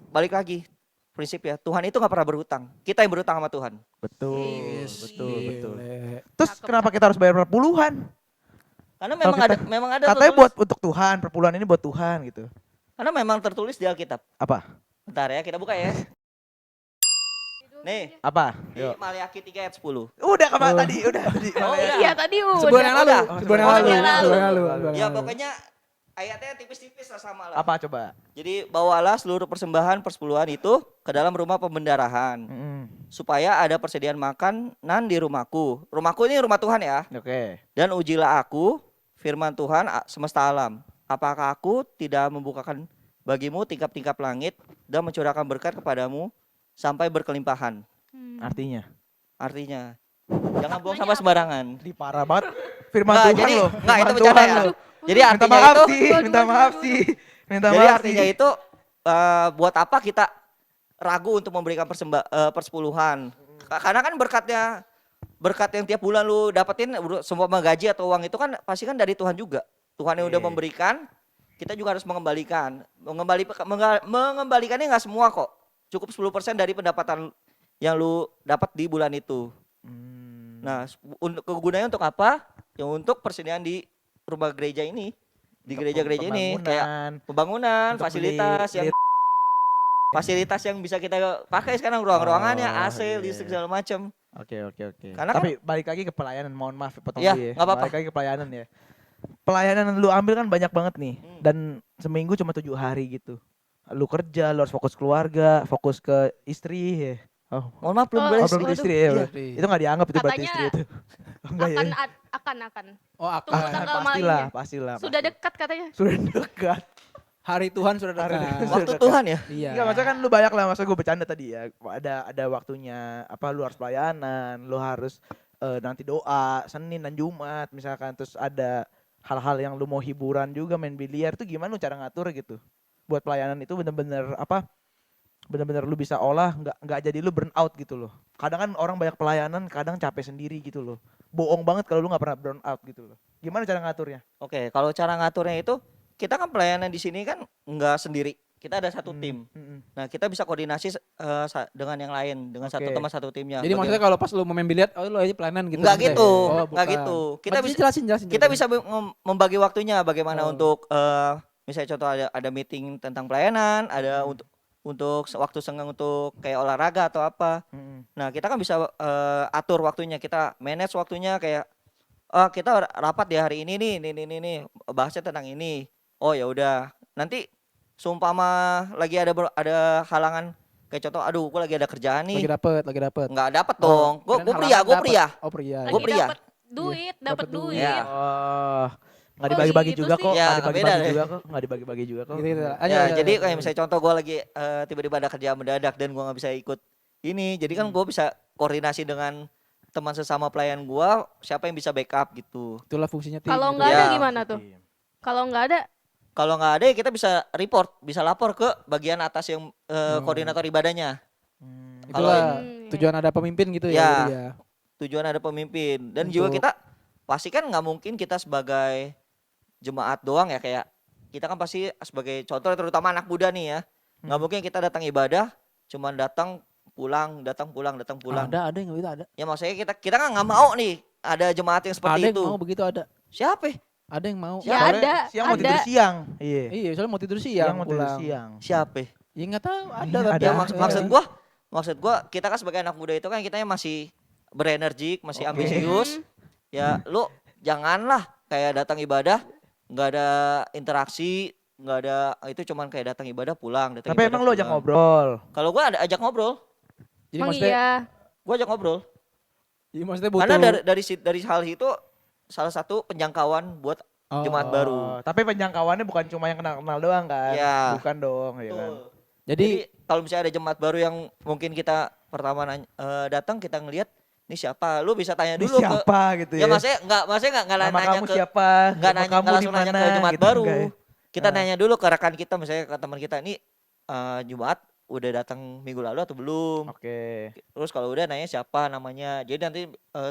balik lagi prinsip ya, Tuhan itu nggak pernah berhutang. Kita yang berhutang sama Tuhan. Betul, Yes. betul. Gile. Terus Cakep, kenapa kita harus bayar perpuluhan? Karena Kalau memang ada Katanya tertulis- buat untuk Tuhan, perpuluhan ini buat Tuhan gitu. karena memang tertulis di Alkitab. Apa? Bentar ya, kita buka ya. Nih, Apa? di Yuk. Maleakhi 3 ayat 10. Udah Oh. tadi. Oh, udah. Iya tadi udah. Sebulan yang lalu, Udah. sebulan yang Oh, lalu, sebulan lalu. sebulan yang lalu, sebulan Ya yang lalu. pokoknya ayatnya tipis-tipis lah sama lah. Apa coba? Jadi bawalah seluruh persembahan persepuluhan itu ke dalam rumah pembendarahan. Mm-mm. Supaya ada persediaan makanan di rumahku. Rumahku ini rumah Tuhan ya. Oke. Dan ujilah aku, firman Tuhan semesta alam. Apakah aku tidak membukakan bagimu tingkap-tingkap langit dan mencurahkan berkat kepadamu sampai berkelimpahan. Artinya Artinya, jangan buang Maknanya sampah apa? sembarangan. di parah banget firman Nggak, Tuhan jadi loh. nggak itu Firman bercanda Tuhan ya. loh. Jadi Minta artinya maaf itu, sih, minta maaf sih. Minta jadi maaf artinya sih. itu buat apa kita ragu untuk memberikan persepuluhan? Karena kan berkat yang tiap bulan lu dapetin semua gaji atau uang itu kan pasti kan dari Tuhan juga. Tuhan yang udah Iya. memberikan, kita juga harus mengembalikan. Mengembalikannya nggak semua kok. Cukup 10% dari pendapatan yang lu dapat di bulan itu. Hmm. Nah, kegunaannya untuk apa? Ya untuk persediaan di rumah gereja ini. Di Untuk gereja-gereja ini kayak pembangunan, pembangunan, untuk fasilitas beli- fasilitas yang bisa kita pakai sekarang ruangannya, Oh, AC, iya. listrik segala macam. Oke. Karena Tapi balik lagi ke pelayanan, mohon maaf potong Iya, dulu ya. nggak apa-apa. Balik lagi ke pelayanan ya. Pelayanan yang lu ambil kan banyak banget nih. Hmm. Dan seminggu cuma 7 hari gitu. Lu kerja, lu harus fokus keluarga, fokus ke istri ya. Oh, Mohon maaf belum Oh, beres. belum ke waduh. istri ya. Iya. Itu nggak dianggap itu berarti Katanya istri itu. Oh, enggak ya. akan. Oh, Tunggu akan. tanggal Pastilah, mainnya. pastilah. Sudah pasti. dekat katanya. Sudah dekat. Hari Tuhan sudah Hari dekat. Waktu Tuhan ya. Iya. Enggak, maksudnya kan lu banyak lah, maksudnya gue bercanda tadi ya. Ada waktunya, apa lu harus pelayanan, lu harus nanti doa Senin dan Jumat misalkan, terus ada hal-hal yang lu mau hiburan juga, main biliar, itu gimana lu cara ngatur gitu. Buat pelayanan itu bener-bener apa? Bener-bener lu bisa olah, nggak jadi lu burn out gitu loh. Kadang kan orang banyak pelayanan, kadang capek sendiri gitu loh. Bohong banget kalau lu nggak pernah burn out gitu loh. Gimana cara ngaturnya? Oke, kalau cara ngaturnya itu kita kan pelayanan di sini kan nggak sendiri. Kita ada satu tim. Nah, kita bisa koordinasi dengan yang lain, dengan satu Oke. teman satu timnya. Jadi maksudnya kalau pas lu mau main biliar, oh lu aja pelayanan gitu. Enggak maksudnya? gitu, Oh, enggak bukan. gitu. Kita bisa jelasin. Kita bisa membagi waktunya bagaimana Oh. untuk misalnya contoh ada meeting tentang pelayanan, ada untuk waktu senggang untuk kayak olahraga atau apa. Nah, kita kan bisa atur waktunya, kita manage waktunya kayak kita rapat di hari ini nih, bahasnya tentang ini. Oh ya udah. Nanti seumpama lagi ada halangan kayak contoh aduh gua lagi ada kerjaan nih. Lagi dapet. Enggak dapat dong. Gua Kirain pria, halangan gua dapet. pria. Oh pria. Gua Lagi pria. dapat duit, Iya, dapat dapet duit. duit. Ya. Oh, nggak Oh, dibagi-bagi gitu juga sih. kok, Ya, nggak beda dibagi-bagi deh. juga kok, nggak dibagi-bagi juga kok. Gitu. Ya, jadi kayak misalnya contoh gue lagi tiba-tiba ada kerjaan mendadak dan gue nggak bisa ikut ini, jadi kan gue bisa koordinasi dengan teman sesama pelayan gue, siapa yang bisa backup gitu. Itulah fungsinya tim. Kalau gitu. nggak ada Ya. gimana tuh? Kalau nggak ada, Kalau nggak ada ya kita bisa report, bisa lapor ke bagian atas yang koordinator ibadahnya. Itulah Hmm, tujuan ada pemimpin gitu Ya. ya. jadi ya. Tujuan ada pemimpin dan juga Untuk- kita pasti kan nggak mungkin kita sebagai jemaat doang ya, kayak kita kan pasti sebagai contoh terutama anak muda nih ya, nggak mungkin kita datang ibadah cuman datang pulang. Ada yang gitu ada. Ya maksudnya kita kan nggak mau nih ada jemaat yang seperti Ada itu. yang mau begitu ada. Siapa? Ada yang mau. Ya Soalnya ada, siang mau ada. tidur siang. Iya. Iya, soalnya mau tidur Siang siang mau tidur pulang. siang. Siapa? Ya nggak tahu, ada Iya, tapi. ada. Ya Iya. maksud gua kita kan sebagai anak muda itu kan kitanya masih berenergik, masih Oke. ambisius. Ya lu janganlah kayak datang ibadah nggak ada interaksi, nggak ada itu cuman kayak datang ibadah pulang, datang Tapi ibadah emang lu ajak pulang. ngobrol. Kalau gua ada ajak ngobrol, Jadi Emang maksudnya, iya. gua ajak ngobrol. jadi maksudnya butuh. Karena dari hal itu salah satu penjangkauan buat Oh. jemaat baru. Oh, tapi penjangkauannya bukan cuma yang kenal-kenal doang kan? Iya. Bukan dong, ya kan? Betul. Jadi, Jadi kalau misalnya ada jemaat baru yang mungkin kita pertama datang kita ngelihat ini siapa, lu bisa tanya Ini dulu ke siapa gitu ya ya? maksudnya nggak Nama nanya kamu ke siapa? nggak Nama nanya kamu nggak di langsung nanya mana? ke jemaat gitu, baru. enggak ya? Kita Ah. nanya dulu ke rekan kita misalnya ke teman kita ini Jumat udah datang minggu lalu atau belum. Oke. Terus kalau udah nanya siapa namanya. Jadi nanti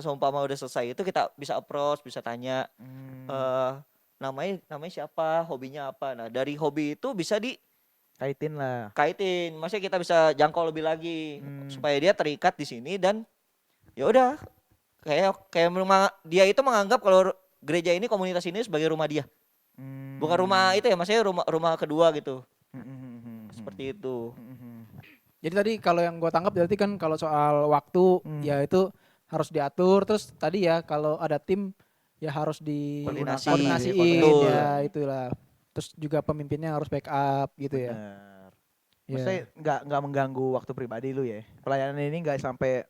seumpama udah selesai itu kita bisa approach, bisa tanya Hmm, namanya siapa, hobinya apa. Nah, dari hobi itu bisa kaitin lah. kaitin, maksudnya kita bisa jangkau lebih lagi Hmm. supaya dia terikat di sini dan ya udah dia itu menganggap kalau gereja ini komunitas ini sebagai rumah dia, Hmm. bukan rumah itu ya, maksudnya rumah kedua gitu, Hmm. seperti itu. jadi tadi kalau yang gue tangkap berarti kan kalau soal waktu, ya itu harus diatur. Terus tadi ya kalau ada tim ya harus Koordinasi. koordinasiin Betul. ya itulah. Terus juga pemimpinnya harus backup gitu ya. Benar. Iya. Maksudnya nggak mengganggu waktu pribadi lu ya? Pelayanan ini nggak sampai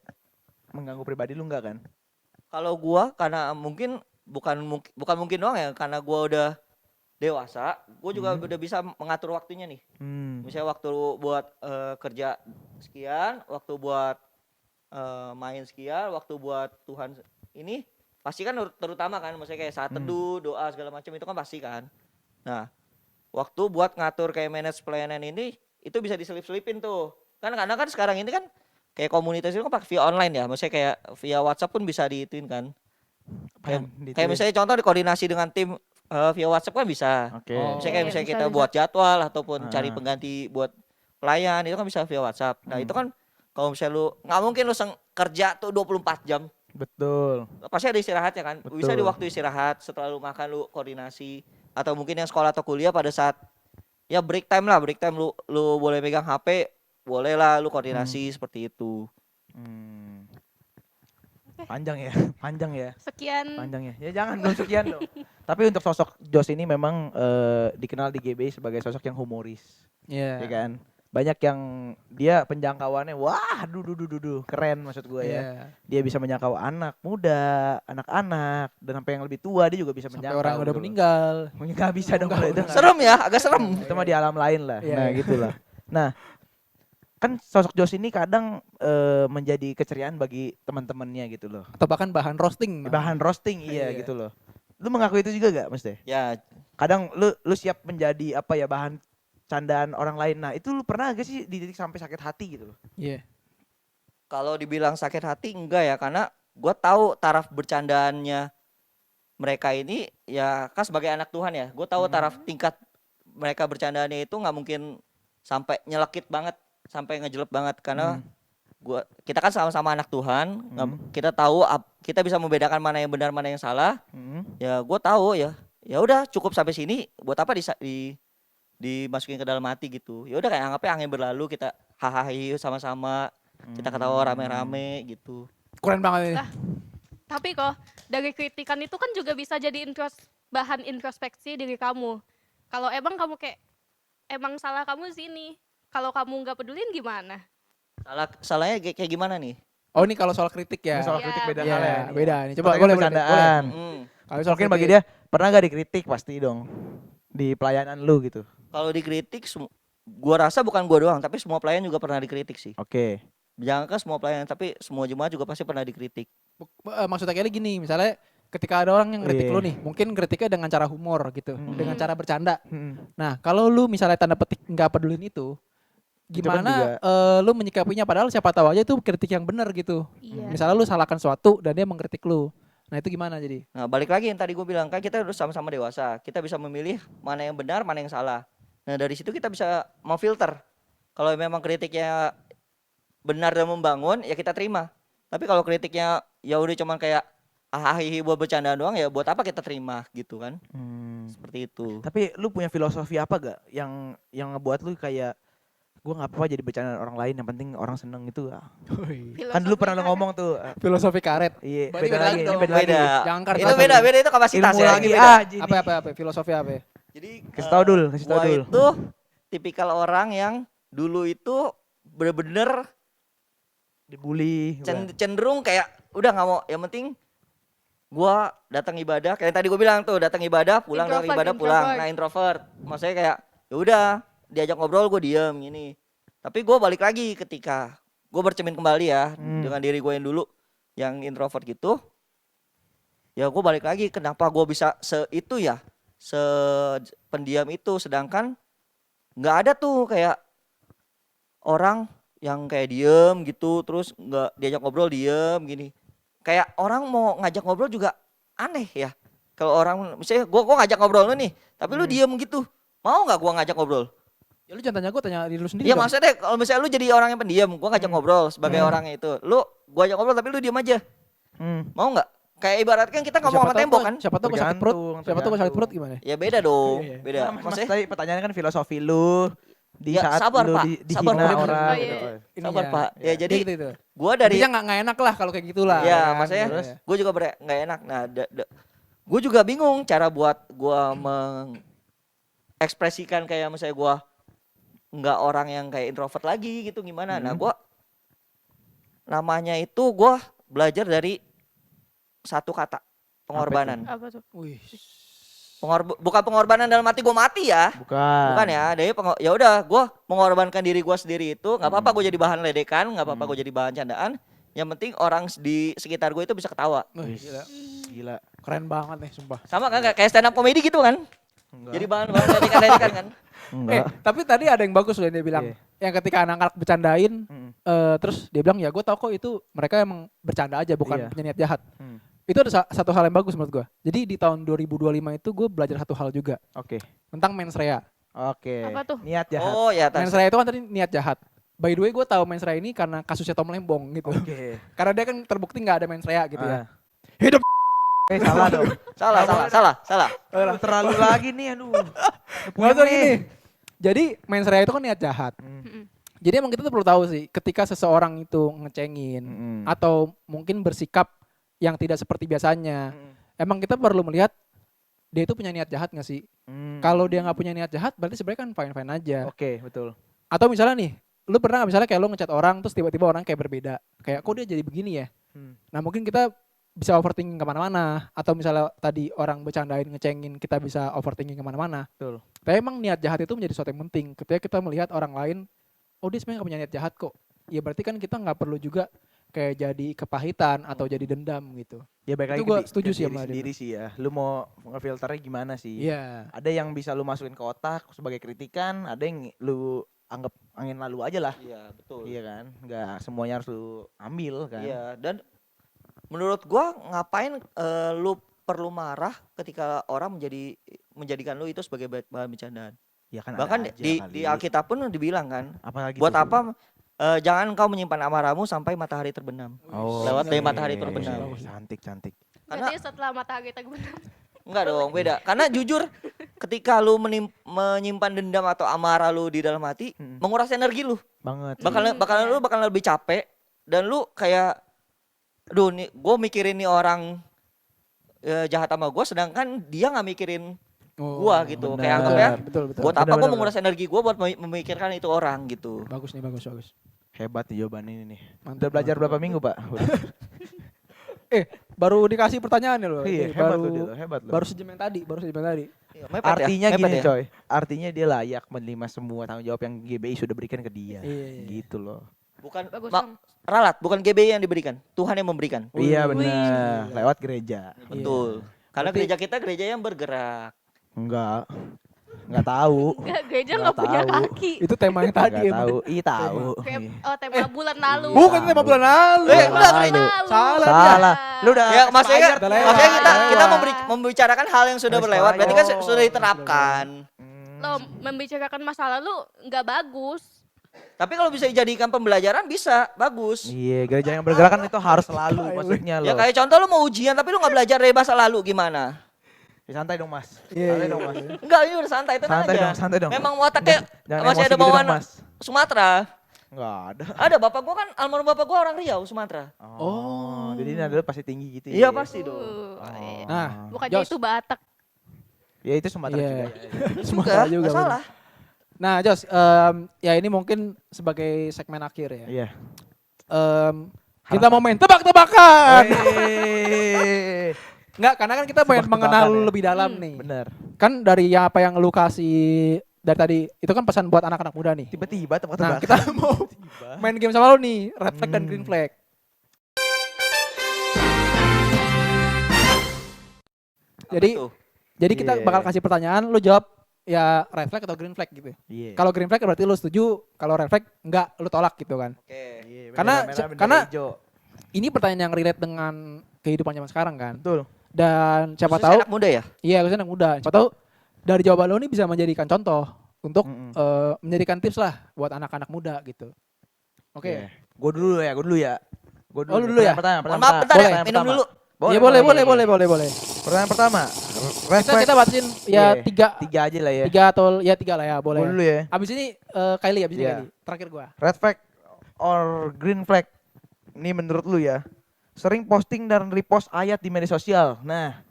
mengganggu pribadi lu nggak kan? Kalau gua karena mungkin bukan mungkin doang ya, karena gua udah dewasa, gua juga udah bisa mengatur waktunya nih. Misalnya waktu buat kerja sekian, waktu buat main sekian, waktu buat Tuhan ini pasti kan terutama kan, maksudnya kayak saat teduh, doa segala macam itu kan pasti kan. Nah, waktu buat ngatur kayak manage pelayanan ini itu bisa diselip-selipin tuh. Kan karena kan sekarang ini kan kayak komunitas itu kan pakai via online ya, maksudnya kayak via WhatsApp pun bisa diituin kan. Kayak misalnya contoh dikoordinasi dengan tim via WhatsApp kan bisa. Oke. Oh. Misalnya kayak Iya, misalnya bisa, kita bisa. buat jadwal ataupun cari Ah. pengganti buat pelayan itu kan bisa via WhatsApp. Nah, itu kan kalau misalnya lu nggak mungkin lu kerja tuh 24 jam. Betul. Pasti ada istirahatnya kan. Bisa di Betul. waktu istirahat setelah lu makan lu koordinasi atau mungkin yang sekolah atau kuliah pada saat ya break time lu boleh pegang HP, boleh lah lu koordinasi seperti itu. Panjang ya, panjang ya. Sekian. Panjang ya. Ya jangan belum sekian dong. Tapi untuk sosok Jos ini memang dikenal di GB sebagai sosok yang humoris, Iya. ya kan? Banyak yang dia penjangkauannya wah, keren maksud gue ya. Iya. Dia bisa menjangkau anak muda, anak-anak, dan sampai yang lebih tua dia juga bisa Sampai menjangkau. orang yang udah gitu loh. meninggal. Nggak bisa dong kalau itu. nggak. Serem ya, agak serem. Itu mah di alam lain lah. Iya, Nah, iya. gitulah. Nah, kan sosok Jos ini kadang menjadi keceriaan bagi teman-temannya gitu loh. Atau bahkan bahan roasting. Bahan roasting iya Iya. gitu loh. Lu mengakui itu juga gak Mas Teh? Ya, Kadang lu siap menjadi apa ya bahan candaan orang lain. Nah, itu lu pernah gak sih di titik sampai sakit hati gitu loh? Iya. kalau dibilang sakit hati enggak ya, karena gua tahu taraf bercandaannya mereka ini ya kan sebagai anak Tuhan ya. Gue tahu taraf tingkat mereka bercandaannya itu nggak mungkin sampai nyelekit banget, sampai ngejelek banget karena kita kan sama-sama anak Tuhan, kita tahu kita bisa membedakan mana yang benar mana yang salah. Ya gue tahu ya udah cukup sampai sini, buat apa dimasukin ke dalam hati gitu. Ya udah kayak anggapnya angin berlalu, kita hahaha sama-sama, kita ketawa rame-rame gitu. Keren banget ini. Tapi kok dari kritikan itu kan juga bisa jadi bahan introspeksi diri kamu. Kalau emang kamu kayak emang salah kamu sini, kalau kamu nggak pedulin gimana? Salahnya kayak gimana nih? Oh ini kalau soal kritik ya. Soal Iya, kritik beda Iya, hal ya. beda nih. Coba Coba boleh bercandaan. Kalau soal Mungkin bagi kritik, dia pernah gak dikritik pasti dong di pelayanan lu gitu. Kalau dikritik, gua rasa bukan gua doang, tapi semua pelayan juga pernah dikritik sih. Oke. Jangan kan semua pelayan, tapi semua jemaat juga pasti pernah dikritik. maksudnya kayak gini, misalnya ketika ada orang yang kritik Iya. lu nih, mungkin kritiknya dengan cara humor gitu, dengan cara bercanda. Hmm. Nah, kalau lu misalnya tanda petik nggak pedulin itu, Itu kan gimana lu menyikapinya padahal siapa tahu aja itu kritik yang benar gitu. Iya. Misalnya lu salahkan suatu dan dia mengkritik lu. Nah, itu gimana jadi? Nah, balik lagi yang tadi gue bilang, kan kita harus sama-sama dewasa. Kita bisa memilih mana yang benar, mana yang salah. Nah, dari situ kita bisa memfilter. Kalau memang kritiknya benar dan membangun, ya kita terima. Tapi kalau kritiknya ya udah cuman kayak hahihi buat bercanda doang ya buat apa kita terima gitu kan. Hmm. Seperti itu. Tapi lu punya filosofi apa gak yang ngebuat lu kayak gue nggak apa-apa jadi bercanda orang lain, yang penting orang seneng gitu. Kan dulu pernah lu ngomong tuh. Filosofi karet. Iya, Berarti beda beda lagi, lagi ini dong. beda lagi. Beda. Jangan karet Itu lagi. beda itu kapasitas Ilmu ya. lagi Ini beda. Jini. Apa filosofi apa? Jadi Kasih tau dulu, kasih tau gua dulu. itu tipikal orang yang dulu itu bener-bener Dibully. cenderung kayak udah nggak mau, yang penting gua datang ibadah kayak yang tadi gue bilang tuh, datang ibadah pulang dari Introvert, ibadah pulang. introvert. Nah introvert maksudnya kayak ya udah diajak ngobrol gue diem gini, tapi gue balik lagi ketika gue bercermin kembali ya dengan diri gue yang dulu yang introvert gitu, ya gue balik lagi kenapa gue bisa itu ya pendiam itu, sedangkan nggak ada tuh kayak orang yang kayak diem gitu terus nggak diajak ngobrol diem gini. Kayak orang mau ngajak ngobrol juga aneh ya. Kalau orang misalnya gua ngajak ngobrol lu nih, tapi lu diem gitu. Mau nggak gua ngajak ngobrol? Ya lu jangan tanya gue, tanya diri lu sendiri. Iya dong. maksudnya kalau misalnya lu jadi orang yang pendiam, gua ngajak ngobrol sebagai orangnya itu. Gua ajak ngobrol tapi lu diem aja. Mau nggak? Kayak ibaratkan kita ngomong sama tembok kan? Siapa tahu gue sakit perut. Tergantung, Siapa tahu gue sakit perut tergantung. gimana? Ya beda dong, Iya. beda. Mas Maksudnya tadi pertanyaannya kan filosofi lu di Ya, saat sabar, lu Pak. Sabar, dihina Pak. orang Oh, gitu. iya. Ini sabar ya. Pak. Ya jadi Gitu itu. gua dari Intinya nggak enak lah kalau kayak gitulah. ya kan? maksudnya Terus? gue juga nggak enak. Nah, gue juga bingung cara buat gue mengekspresikan kayak misalnya gue nggak orang yang kayak introvert lagi gitu gimana. Nah gue namanya itu gue belajar dari satu kata pengorbanan. Apa tuh? Wih. Bukan pengorbanan dalam arti gue mati ya. Bukan ya, dari ya udah gue mengorbankan diri gue sendiri itu nggak apa-apa gue jadi bahan ledekan, nggak apa-apa gue jadi bahan candaan. Yang penting orang di sekitar gue itu bisa ketawa. Wih, gila. Gila. Keren banget nih sumpah. Sama kan kayak stand up comedy gitu kan? Enggak. Jadi bahan ledekan kan? Enggak. Tapi tadi ada yang bagus loh yang dia bilang. Iya. Yang ketika anak-anak bercandain, terus dia bilang ya gue tau kok itu mereka emang bercanda aja bukan Iya. punya niat jahat. Hmm. Itu ada satu hal yang bagus menurut gue. Jadi di tahun 2025 itu gue belajar satu hal juga Oke. tentang mens rea. Oke. Apa tuh? Niat jahat. Oh ya Mens rea itu kan tadi niat jahat. By the way gue tahu mens rea ini karena kasusnya Tom Lembong gitu. Oke. Karena dia kan terbukti nggak ada mens rea gitu ya. Ah. Hidup. Salah dong. Salah. Terlalu lagi nih, aduh. Maksudnya gini. Jadi mens rea itu kan niat jahat. Mm-mm. Jadi emang kita tuh perlu tahu sih ketika seseorang itu ngecengin atau mungkin bersikap yang tidak seperti biasanya. Emang kita perlu melihat dia itu punya niat jahat gak sih? Kalau dia nggak punya niat jahat berarti sebenarnya kan fine-fine aja. Oke, betul. Atau misalnya nih, lu pernah nggak misalnya kayak lu ngechat orang terus tiba-tiba orang kayak berbeda. Kayak kok dia jadi begini ya? Nah mungkin kita bisa overthinking kemana-mana. Atau misalnya tadi orang bercandain ngecengin kita bisa overthinking kemana-mana. Betul. Tapi emang niat jahat itu menjadi sesuatu yang penting. Ketika kita melihat orang lain, oh dia sebenarnya nggak punya niat jahat kok. Ya berarti kan kita nggak perlu juga kayak jadi kepahitan atau jadi dendam gitu. Ya baik Itu lagi gua ke setuju ke sih diri sama dia. sendiri sih ya. Lu mau ngefilternya gimana sih? Iya. Ada yang bisa lu masukin ke otak sebagai kritikan, ada yang lu anggap angin lalu aja lah. Iya betul. Iya kan? Enggak semuanya harus lu ambil kan. Iya, dan menurut gua ngapain lu perlu marah ketika orang menjadikan lu itu sebagai bahan bercandaan. Ya kan Bahkan ada aja di kali. Alkitab pun dibilang kan, Apalagi buat tuh? apa jangan kau menyimpan amarahmu sampai matahari terbenam. Oh, Lewat dari oke. matahari terbenam. Cantik, cantik. Karena- Berarti setelah matahari terbenam. Enggak dong, beda. Karena jujur ketika lu menyimpan dendam atau amarah lu di dalam hati, menguras energi lu. Banget. Lu bakal lebih capek dan lu kayak aduh nih gue mikirin nih orang jahat sama gue sedangkan dia nggak mikirin gua gitu. benar. Kayak anggapnya Betul, betul. buat apa Benar, gue benar, menguras energi gue buat memikirkan itu orang gitu. Bagus nih, bagus. Hebat nih jawaban ini nih. Mantap, Udah belajar mantap. berapa minggu, Pak? Udah. Baru dikasih pertanyaan ya loh. Iya, Ini hebat baru, loh dia tuh, hebat loh. baru sejam yang tadi. Iya, mepet ya, Artinya mepet gini ya. coy, artinya dia layak menerima semua tanggung jawab yang GBI sudah berikan ke dia. Iya. Gitu loh. Bukan Bagus, Om. ralat, bukan GBI yang diberikan, Tuhan yang memberikan. Iya Wih. benar, lewat gereja. Betul. Karena Berarti- gereja kita gereja yang bergerak. Enggak tahu. Enggak, gereja Nggak nggak punya tahu. kaki. Itu tema yang tadi. Enggak emang. tahu. Ih tahu. Kayak, Iya. tema bulan lalu. Bukan tema bulan lalu. Enggak, Lalu. Lalu. Salah dia. Salah. Lu udah Ya, maksudnya expired udah nih. lewat. kita Lewat. membicarakan hal yang sudah Udah berlewat, berarti kan expired. sudah diterapkan. Lo membicarakan masa lalu nggak bagus. Tapi kalau bisa dijadikan pembelajaran bisa, bagus. Iya, gereja yang bergerak kan itu harus selalu maksudnya Ya loh. kayak contoh lu mau ujian tapi lu nggak belajar dari masa lalu gimana? Ya, santai dong Mas. Iya, Santai iya, dong Mas. Enggak, ini udah santai, tenang Santai aja. dong, santai dong. Memang otaknya Jangan masih emosi ada gitu bawaan dong, Mas. Sumatera. Enggak ada. Ada bapak gua kan, almarhum bapak gua orang Riau, Sumatera. Oh, jadi nada lu pasti tinggi gitu Iya ya. pasti dong. Iya. Nah, Bukannya Jos. itu Batak. Ya itu Sumatera Iya. juga. Juga, juga, nggak salah. Nah, Jos, ya ini mungkin sebagai segmen akhir ya. Iya. Kita mau main tebak-tebakan. Hey. Enggak, karena kan kita pengen Tebak-tebakan mengenal lu ya. lebih dalam nih. Bener. Kan dari yang apa yang lu kasih dari tadi, itu kan pesan buat anak-anak muda nih. Tiba-tiba Nah, tebak-tebakan. kita mau main game sama lu nih, red flag dan green flag. Jadi Apa tuh? jadi kita Iya. bakal kasih pertanyaan, lu jawab ya red flag atau green flag gitu. Iya. Kalau green flag berarti lu setuju, kalau red flag enggak, lu tolak gitu kan. Oke. Iya, Karena- bendera merah, bendera karena- hijau. Ini pertanyaan yang relate dengan kehidupan zaman sekarang kan. Betul. Dan siapa Khususnya tahu anak muda ya? iya, khususnya anak muda. Siapa tahu dari jawaban lu ini bisa menjadikan contoh untuk Mm-mm. menjadikan tips lah buat anak-anak muda gitu. Oke. Gue dulu ya. Oh, lu dulu ya? Pertanyaan Mohon maaf bentar ya, Boleh. minum dulu. Iya boleh. Pertanyaan pertama. Red Kita flag. kita batasin ya Iya, tiga aja lah ya. tiga atau ya tiga lah ya boleh. Gue dulu ya. Abis ini Kylie, abis ini Iya. Kylie. Terakhir gua. Red flag or green flag. Ini menurut lu ya. Sering posting dan repost ayat di media sosial. Nah,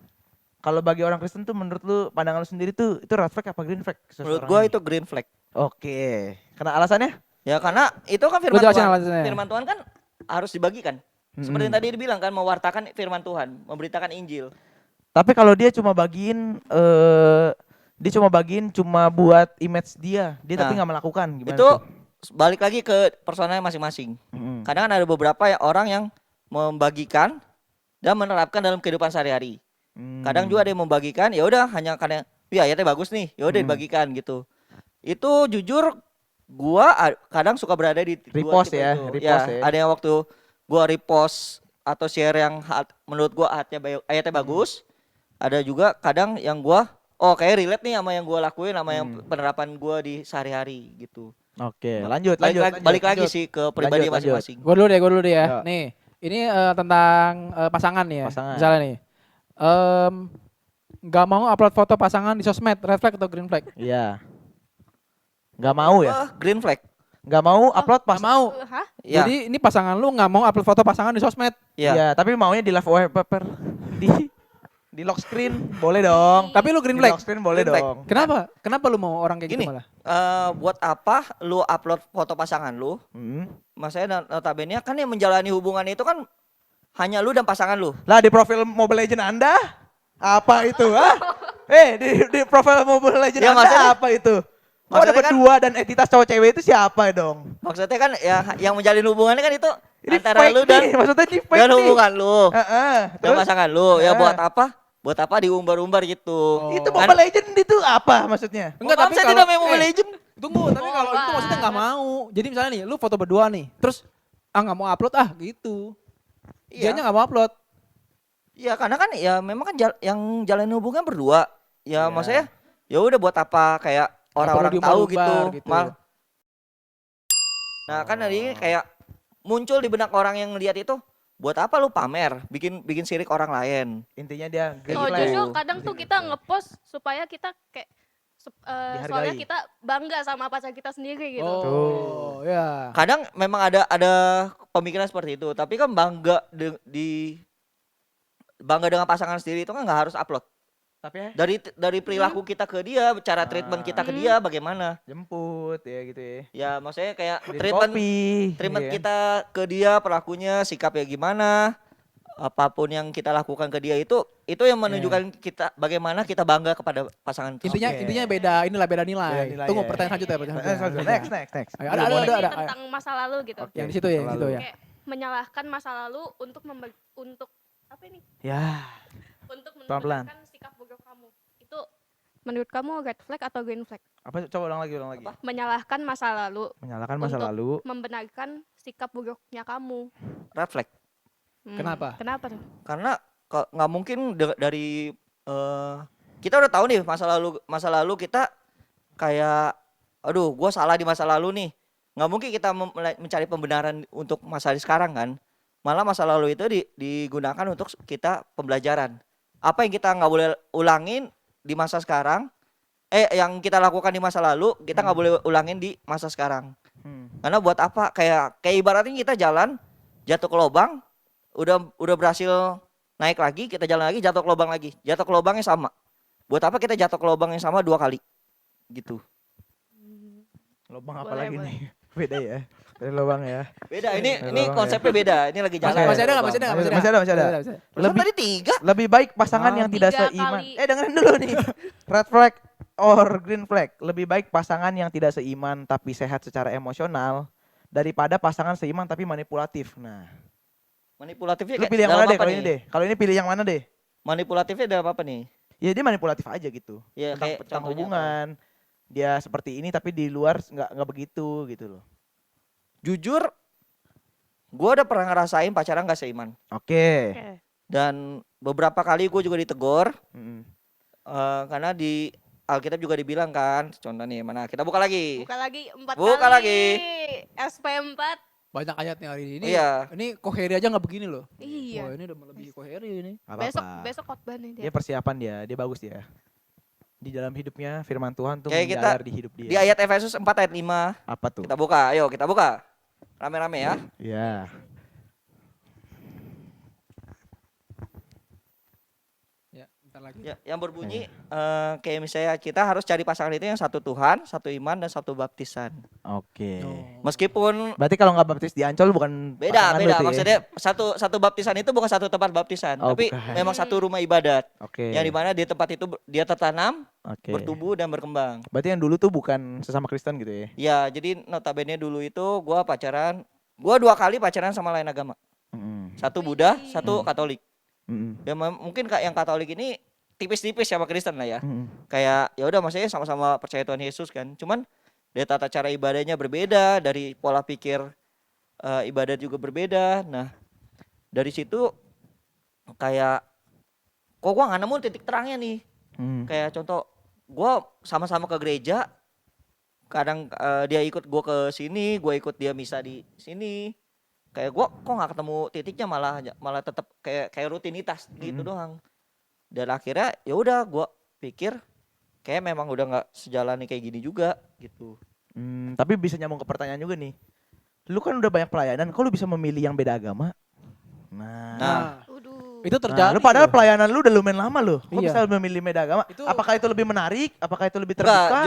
kalau bagi orang Kristen tuh menurut lu pandangan lu sendiri tuh itu red flag apa green flag? Menurut seseorang gua ini? itu green flag. Oke. Karena alasannya? Ya karena itu kan firman Lu jelasin Tuhan. alasannya. Firman Tuhan kan harus dibagikan. Seperti yang tadi dibilang kan, mewartakan firman Tuhan, memberitakan Injil. Tapi kalau dia cuma bagiin cuma buat image dia tapi Nah, nggak melakukan gimana Itu tuh? balik lagi ke personalnya masing-masing. Mm-mm. Kadang kan ada beberapa ya orang yang membagikan dan menerapkan dalam kehidupan sehari-hari. Kadang juga ada yang membagikan ya udah hanya karena ya ayatnya bagus nih, ya udah dibagikan gitu. Itu jujur gua kadang suka berada di dua Repost tipe ya, itu. repost ya. Ada yang waktu gua repost atau share yang menurut gua ayatnya bagus. Ada juga kadang yang gua kayak relate nih sama yang gua lakuin sama yang penerapan gua di sehari-hari gitu. Oke, lanjut. Balik lagi sih ke pribadi Lanjut. masing-masing. Gue dulu deh ya. Ya. Nih, ini tentang pasangan nih ya. Pasangan. Misalnya nih, nggak mau upload foto pasangan di sosmed, red flag atau green flag? Iya. Nggak mau ya? Wah, green flag. Nggak mau upload pas. Nggak mau. Hah? Ya. Jadi ini pasangan lu nggak mau upload foto pasangan di sosmed. Ya. Iya, tapi maunya di live wallpaper. di lock screen boleh dong. Tapi lu green Di flag. lock screen boleh Green flag. dong. Kenapa? Kenapa lu mau orang kayak Gini, gitu malah? buat apa lu upload foto pasangan lu? Hmm. Maksudnya notabene kan yang menjalani hubungan itu kan hanya lu dan pasangan lu. Lah di profil Mobile Legend Anda apa itu? Ah? Di profil Mobile Legend Ya, Anda maksudnya- apa itu? Kok ada maksudnya kan- berdua dan entitas cowok cewek itu siapa dong? Maksudnya kan ya yang menjalin hubungannya kan itu Ini antara fake lu nih, dan maksudnya ini fake dan nih. hubungan lu dan Terus pasangan lu. Ya Eh. buat apa? Buat apa diumbar-umbar gitu. itu Kan- Mobile Legend itu apa maksudnya? Enggak, Maaf, saya tidak main Mobile Legend. Tunggu, tapi kalau itu maksudnya nggak banget. mau. Jadi misalnya nih, lu foto berdua nih, terus nggak mau upload gitu. Iya. Dianya nggak mau upload. Ya karena kan ya memang kan yang jalan hubungan berdua. Ya Iya. maksudnya ya udah buat apa kayak orang-orang perlu tahu diumbar-umbar gitu. gitu. Nah kan dari kayak muncul di benak orang yang lihat itu buat apa lu pamer, bikin sirik orang lain. Intinya dia green Oh, Gitu. flag. justru kadang tuh kita ngepost supaya kita kayak Dihargai. soalnya kita bangga sama pacar kita sendiri gitu. Oh, ya. Kadang memang ada pemikiran seperti itu, tapi kan bangga dengan pasangan sendiri itu kan nggak harus upload. Tapi ya Dari perilaku kita ke dia, cara treatment kita ke dia bagaimana? jemput ya gitu ya. Ya maksudnya kayak Beliin treatment kopi, treatment iya kan? kita ke dia, perlakunya, sikapnya gimana, apapun yang kita lakukan ke dia itu yang menunjukkan kita bagaimana kita bangga kepada pasangan tersebut. Intinya Oke. intinya beda nilai. Beda nilai Tunggu ya. pertanyaan selanjutnya, Next. Ayo, ada, Ini ada. tentang masa lalu gitu. Oke. Yang di situ ya, yang di situ ya. Kayak menyalahkan masa lalu untuk apa ini? Ya, Untuk Pelan-pelan. menunjukkan sikap buruk kamu. Itu menurut kamu red flag atau green flag? apa coba ulang lagi. Menyalahkan masa lalu Menyalahkan masa Untuk- lalu. membenarkan sikap buruknya kamu. Red flag. Kenapa? Kenapa tuh? Karena nggak mungkin dari kita udah tahu nih masa lalu kita kayak aduh gua salah di masa lalu nih. nggak mungkin kita mencari pembenaran untuk masa sekarang kan. Malah masa lalu itu digunakan untuk kita pembelajaran. Apa yang kita nggak boleh ulangin di masa sekarang, yang kita lakukan di masa lalu kita nggak boleh ulangin di masa sekarang. Karena buat apa? Kayak ibaratnya kita jalan jatuh ke lubang, udah berhasil naik lagi, kita jalan lagi jatuh ke lubang lagi, jatuh ke lubangnya sama. Buat apa kita jatuh ke lubang yang sama 2 kali? Gitu. Lubang apa Boleh, lagi boleh. nih? Beda ya. Dari lubang ya. Beda. Ini Lubang konsepnya beda. Ini lagi jalan. Masih ada nggak? Masih ada nggak? Masih ada. Lebih Lebih tadi 3. lebih baik pasangan yang tidak 3 seiman. kali. Dengerin dulu nih. Red flag or green flag. Lebih baik pasangan yang tidak seiman tapi sehat secara emosional daripada pasangan seiman tapi manipulatif. Nah, Manipulatifnya lu kayak pilih yang dalam mana deh apa kalau nih? ini deh? Kalau ini pilih yang mana deh? Manipulatifnya dalam apa nih? Ya dia manipulatif aja gitu. Ya kayak Tentang contohnya hubungan. Dia seperti ini tapi di luar nggak begitu gitu loh. Jujur, gue udah pernah ngerasain pacaran gak seiman. Oke. Oke. Dan beberapa kali gue juga ditegur. Mm-mm. Karena di Alkitab juga dibilang kan. Contoh nih mana? Kita buka lagi. Buka lagi 4 Buka kali. lagi. SP4. Banyak ayatnya hari ini. Iya. Ini koheri aja nggak begini loh. Iya. Wah, ini udah melebihi koheri ini. Gak Besok apa-apa. besok khotbah nih Dia dia. persiapan dia bagus dia. Di dalam hidupnya firman Tuhan tuh Kayak kita menjalar di hidup dia. Di ayat Efesus 4 ayat 5. Apa tuh? Kita buka. Ayo kita buka. Rame-rame ya. Iya. Ya, bentar lagi. Ya, yang berbunyi kayak misalnya kita harus cari pasangan itu yang satu Tuhan, satu iman, dan satu baptisan. Oke. Oh. Meskipun Berarti kalau nggak baptis di Ancol bukan beda, pasangan lu beda. tuh ya? Maksudnya satu baptisan itu bukan satu tempat baptisan, Oh, tapi bukan. memang satu rumah ibadat. Oke. Yang dimana di tempat itu dia tertanam, Oke. bertumbuh dan berkembang. Berarti yang dulu tuh bukan sesama Kristen gitu ya? Ya, jadi notabene dulu itu gua 2 kali pacaran sama lain agama. Mm-mm. Satu Buddha, satu Katolik. Mm-mm. Dan mungkin yang Katolik ini tipis-tipis sama Kristen lah ya. Mm-mm. Kayak ya udah maksudnya sama-sama percaya Tuhan Yesus kan. Cuman dari tata cara ibadahnya berbeda, dari pola pikir ibadat juga berbeda. Nah, dari situ kayak kok gua nggak nemu titik terangnya nih. Mm. Kayak contoh gua sama-sama ke gereja, kadang dia ikut gua ke sini, gua ikut dia misa di sini. Kayak gua kok nggak ketemu titiknya, malah tetap kayak rutinitas gitu doang. Dan akhirnya ya udah gua pikir kayak memang udah nggak sejalan nih kayak gini juga gitu. Tapi bisa nyambung ke pertanyaan juga nih. Lu kan udah banyak pelayanan, kok lu bisa memilih yang beda agama? Nah, Nah, Waduh. Itu Nah, terjadi. lu padahal loh. pelayanan lu udah lumayan lama loh. Kok Iya. bisa memilih beda agama? Itu- Apakah itu lebih menarik? Apakah itu lebih enggak, terbuka?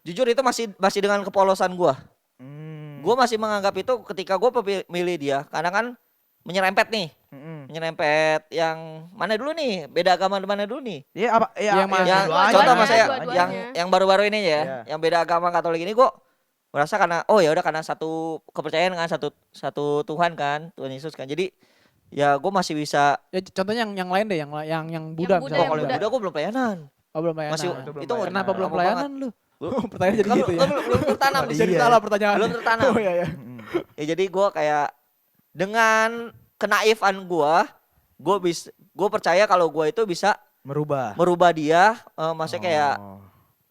jujur itu masih dengan kepolosan gua. Hmm. Gua masih menganggap itu ketika gua milih dia, karena kan menyerempet nih. Mm-mm. Menyerempet yang mana dulu nih? Beda agama mana dulu nih? Ya apa? Ya, Yang mana? Yang dua-duanya. contoh Dua-duanya, saya dua-duanya. yang baru-baru ini ya, Iya. yang beda agama Katolik ini gua merasa karena oh ya udah karena satu kepercayaan kan, satu Tuhan kan, Tuhan Yesus kan. Jadi ya gue masih bisa. Ya, contohnya yang lain deh, yang Buddha Buddha, misalnya. yang Kalau Buddha. Buddha gue belum pelayanan. Oh, belum pelayanan. Masih itu belum itu pelayanan. Kenapa belum lama pelayanan banget. lu? Belum- Pertanyaan jadi Kan gitu ya. belum tertanam. Oh, Jadi iya. salah pertanyaan. Belum tertanam. Oh iya ya. Mm-mm. Ya jadi gue kayak dengan kenaifan gue percaya kalau gue itu bisa merubah dia, maksudnya kayak Oh.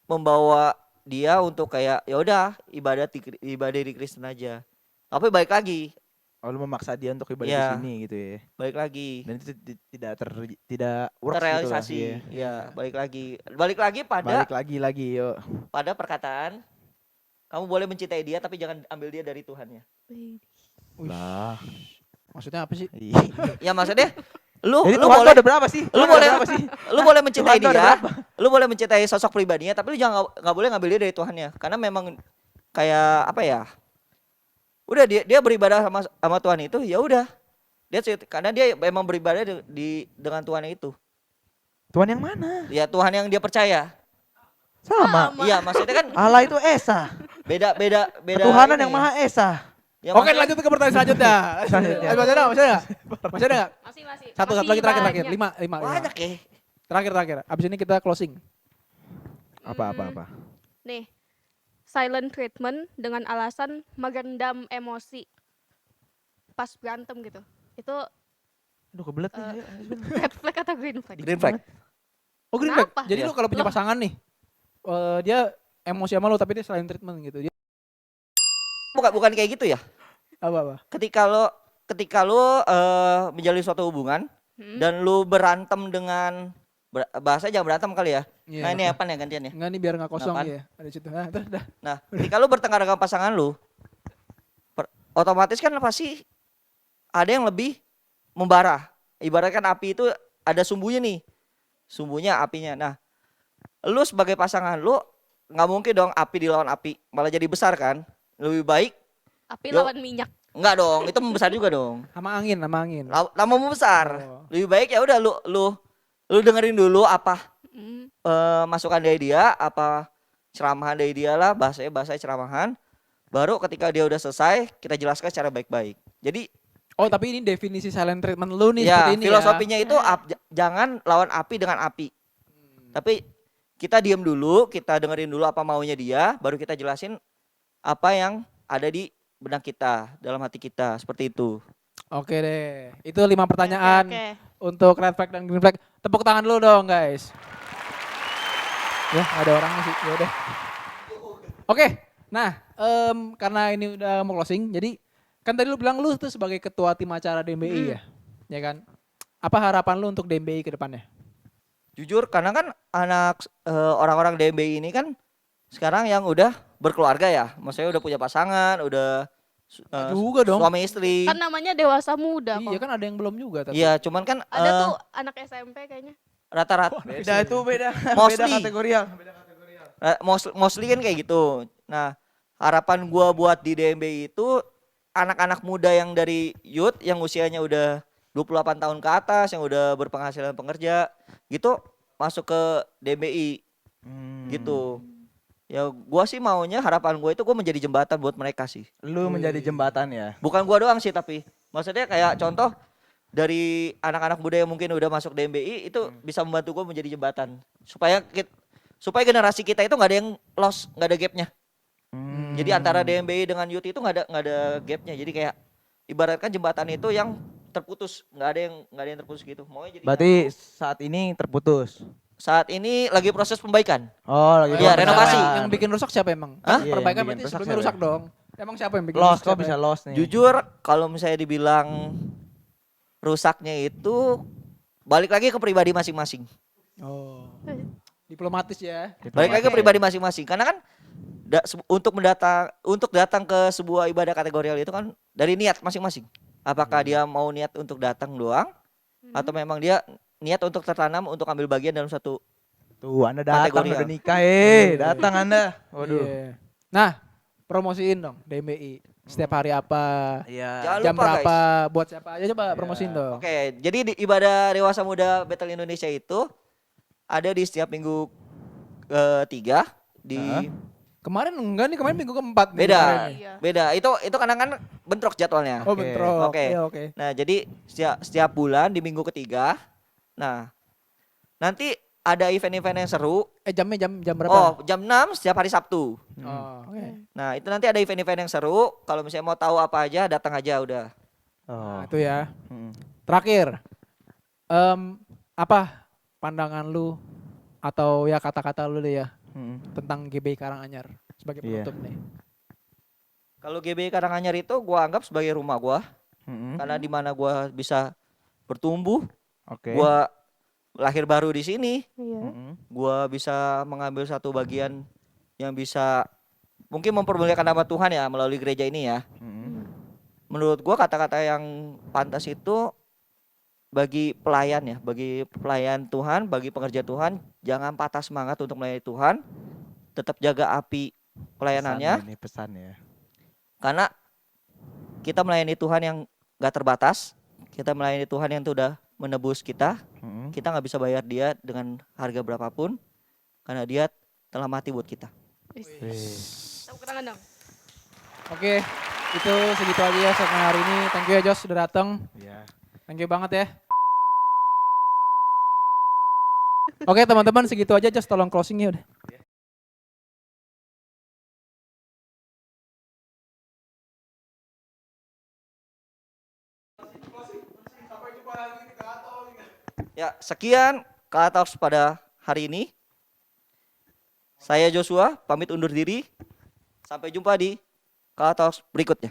membawa dia untuk kayak ya udah ibadah di Kristen aja. Tapi balik lagi, Oh, lu memaksa dia untuk ibadah Iya. di sini gitu ya. balik lagi Dan itu tidak works terrealisasi. gitu lah. Iya. Ya, balik lagi pada Balik lagi yuk. pada perkataan kamu boleh mencintai dia tapi jangan ambil dia dari Tuhannya. Lah. Maksudnya apa sih? Iya. Ya maksudnya lu Jadi lu Tuhan tuh boleh ada berapa sih? lu Tuhan ada boleh berapa sih? lu boleh mencintai Tuhan tuh ada dia, berapa? lu boleh mencintai sosok pribadinya tapi lu jangan nggak boleh ngambil dia dari Tuhannya karena memang kayak apa ya? Udah dia beribadah sama Tuhan itu ya udah. Karena dia memang beribadah dengan Tuhan itu. Tuhan yang mana? Ya Tuhan yang dia percaya. Sama. Iya, maksudnya kan Allah itu Esa. beda. Ketuhanan ini. yang Maha Esa. Ya, Oke, maksudnya- lanjut ke pertanyaan selanjutnya. Selanjutnya. Masih ada nggak? Masih ada nggak? Masih ada nggak? Masih. Satu Masih lagi terakhir. banyak. Lima. Banyak ya. Terakhir. Abis ini kita closing. Apa. Nih, silent treatment dengan alasan meredam emosi pas berantem gitu. Itu Aduh kebelet Eh, nih. red flag atau green flag? Green flag. Oh, green flag. Kenapa? Jadi Iya. lu kalau punya Loh. pasangan nih, dia emosi sama lu tapi dia silent treatment gitu. Dia bukan kayak gitu ya. Apa? Ketika lo menjalin suatu hubungan dan lu berantem dengan bahasa jangan berantem kali ya. Iya, Nah ini oke. apa nih gantian ya? Enggak nih biar nggak kosong Nah, kan? ya. Ada situ. Nah, terus dah. Nah, ketika lu bertengkar dengan pasangan lu, otomatis kan pasti ada yang lebih membara. Ibaratkan api itu ada sumbunya nih. Sumbunya apinya. Nah, lu sebagai pasangan lu nggak mungkin dong api dilawan api, malah jadi besar kan? Lebih baik Api Yo. lawan minyak. enggak dong, itu membesar juga dong. Sama angin. Lama membesar. Oh. Lebih baik ya udah lu dengerin dulu apa Mm. masukan dari dia, apa ceramahan dari dia lah, bahasa ceramahan. Baru ketika dia udah selesai, kita jelaskan secara baik-baik. Jadi Oh, tapi ini definisi silent treatment lu nih ya seperti ini filosofinya itu jangan lawan api dengan api. Tapi kita diam dulu, kita dengerin dulu apa maunya dia, baru kita jelasin apa yang ada di benak kita, dalam hati kita, seperti itu. Oke deh. Itu 5 pertanyaan Oke. untuk red flag dan green flag. Tepuk tangan dulu dong, guys. Ya, ada orangnya sih. Ya udah. Oke. Nah, karena ini udah mau closing, jadi kan tadi lu bilang lu tuh sebagai ketua tim acara DMBI ya. Ya kan? Apa harapan lu untuk DMBI ke depannya? Jujur karena kan orang-orang DMBI ini kan sekarang yang udah berkeluarga ya. Maksudnya udah punya pasangan, udah Juga dong. suami istri. Kan namanya dewasa muda Iya kok. kan ada yang belum juga tapi. Iya, cuman kan Ada tuh anak SMP kayaknya. rata-rata Beda itu beda. Mostly. Beda kategorial. mostly kan kayak gitu. Nah, harapan gua buat di DMBI itu anak-anak muda yang dari youth yang usianya udah 28 tahun ke atas, yang udah berpenghasilan pengerja, gitu masuk ke DMBI gitu. Ya gua sih maunya harapan gua itu gua menjadi jembatan buat mereka sih. Lu menjadi jembatan ya. Bukan gua doang sih tapi maksudnya kayak contoh dari anak-anak muda yang mungkin udah masuk DMBI itu bisa membantu gua menjadi jembatan supaya generasi kita itu nggak ada yang lost, nggak ada gapnya. Jadi antara DMBI dengan youth itu nggak ada gapnya. Jadi kayak ibaratkan jembatan itu yang terputus, nggak ada yang terputus gitu. Maunya jadi Berarti saat ini terputus. saat ini lagi proses perbaikan. Oh, lagi Iya, perbaikan. renovasi. Yang bikin rusak siapa emang? Hah? Kan Iya, perbaikan yang bikin berarti rusak sebelumnya siapa rusak ya? dong. Emang siapa yang bikin Lost, rusak? kok siapa bisa ya? lost nih? Jujur kalau misalnya dibilang rusaknya itu balik lagi ke pribadi masing-masing. Oh. Diplomatis ya. Balik lagi ke Oke. pribadi masing-masing. Karena kan untuk datang ke sebuah ibadah kategorial itu kan dari niat masing-masing. Apakah dia mau niat untuk datang doang atau memang dia niat untuk tertanam untuk ambil bagian dalam satu. Tuh, Anda datang Kategorial. udah nikah, datang Anda. Waduh. Iya. Nah, promosiin dong DMBI. Setiap hari apa? Iya. Jangan Jam lupa, berapa? Buat siapa aja coba promosiin dong. Oke, jadi di ibadah dewasa muda Battle Indonesia itu ada di setiap minggu ketiga di Kemarin enggak nih, kemarin minggu keempat nih. beda. kemarin nih. Iya. Beda. Itu kadang kan bentrok jadwalnya. Oh, Oke. bentrok. Oke. Iya, oke. Nah, jadi setiap bulan di minggu ketiga. Nah, nanti ada event-event yang seru. Jam berapa? Oh, jam 6 setiap hari Sabtu. Oh, oke. Nah, itu nanti ada event-event yang seru. Kalau misalnya mau tahu apa aja, datang aja udah. Oh. Nah, itu ya. Mm. Terakhir, apa pandangan lu atau ya kata-kata lu deh ya tentang GBI Karanganyar sebagai Iya. penutup nih? Kalau GBI Karanganyar itu gua anggap sebagai rumah gua karena di mana gua bisa bertumbuh, Oke. gua lahir baru di sini, Iya. gua bisa mengambil satu bagian yang bisa mungkin mempermuliakan nama Tuhan ya melalui gereja ini ya. Menurut gua kata-kata yang pantas itu bagi pelayan ya, bagi pelayan Tuhan, bagi pekerja Tuhan, jangan patah semangat untuk melayani Tuhan, tetap jaga api pelayanannya, Ini pesan ya. karena kita melayani Tuhan yang gak terbatas, kita melayani Tuhan yang sudah menebus kita nggak bisa bayar dia dengan harga berapapun, karena dia telah mati buat kita. Tepuk tangan dong. Oke, itu segitu aja ya segmen hari ini. Thank you ya Jos sudah datang. Iya. Thank you banget ya. Oke teman-teman segitu aja Jos, tolong closingnya udah. Ya, sekian Talks pada hari ini. Saya Joshua, pamit undur diri. Sampai jumpa di Kalau berikutnya.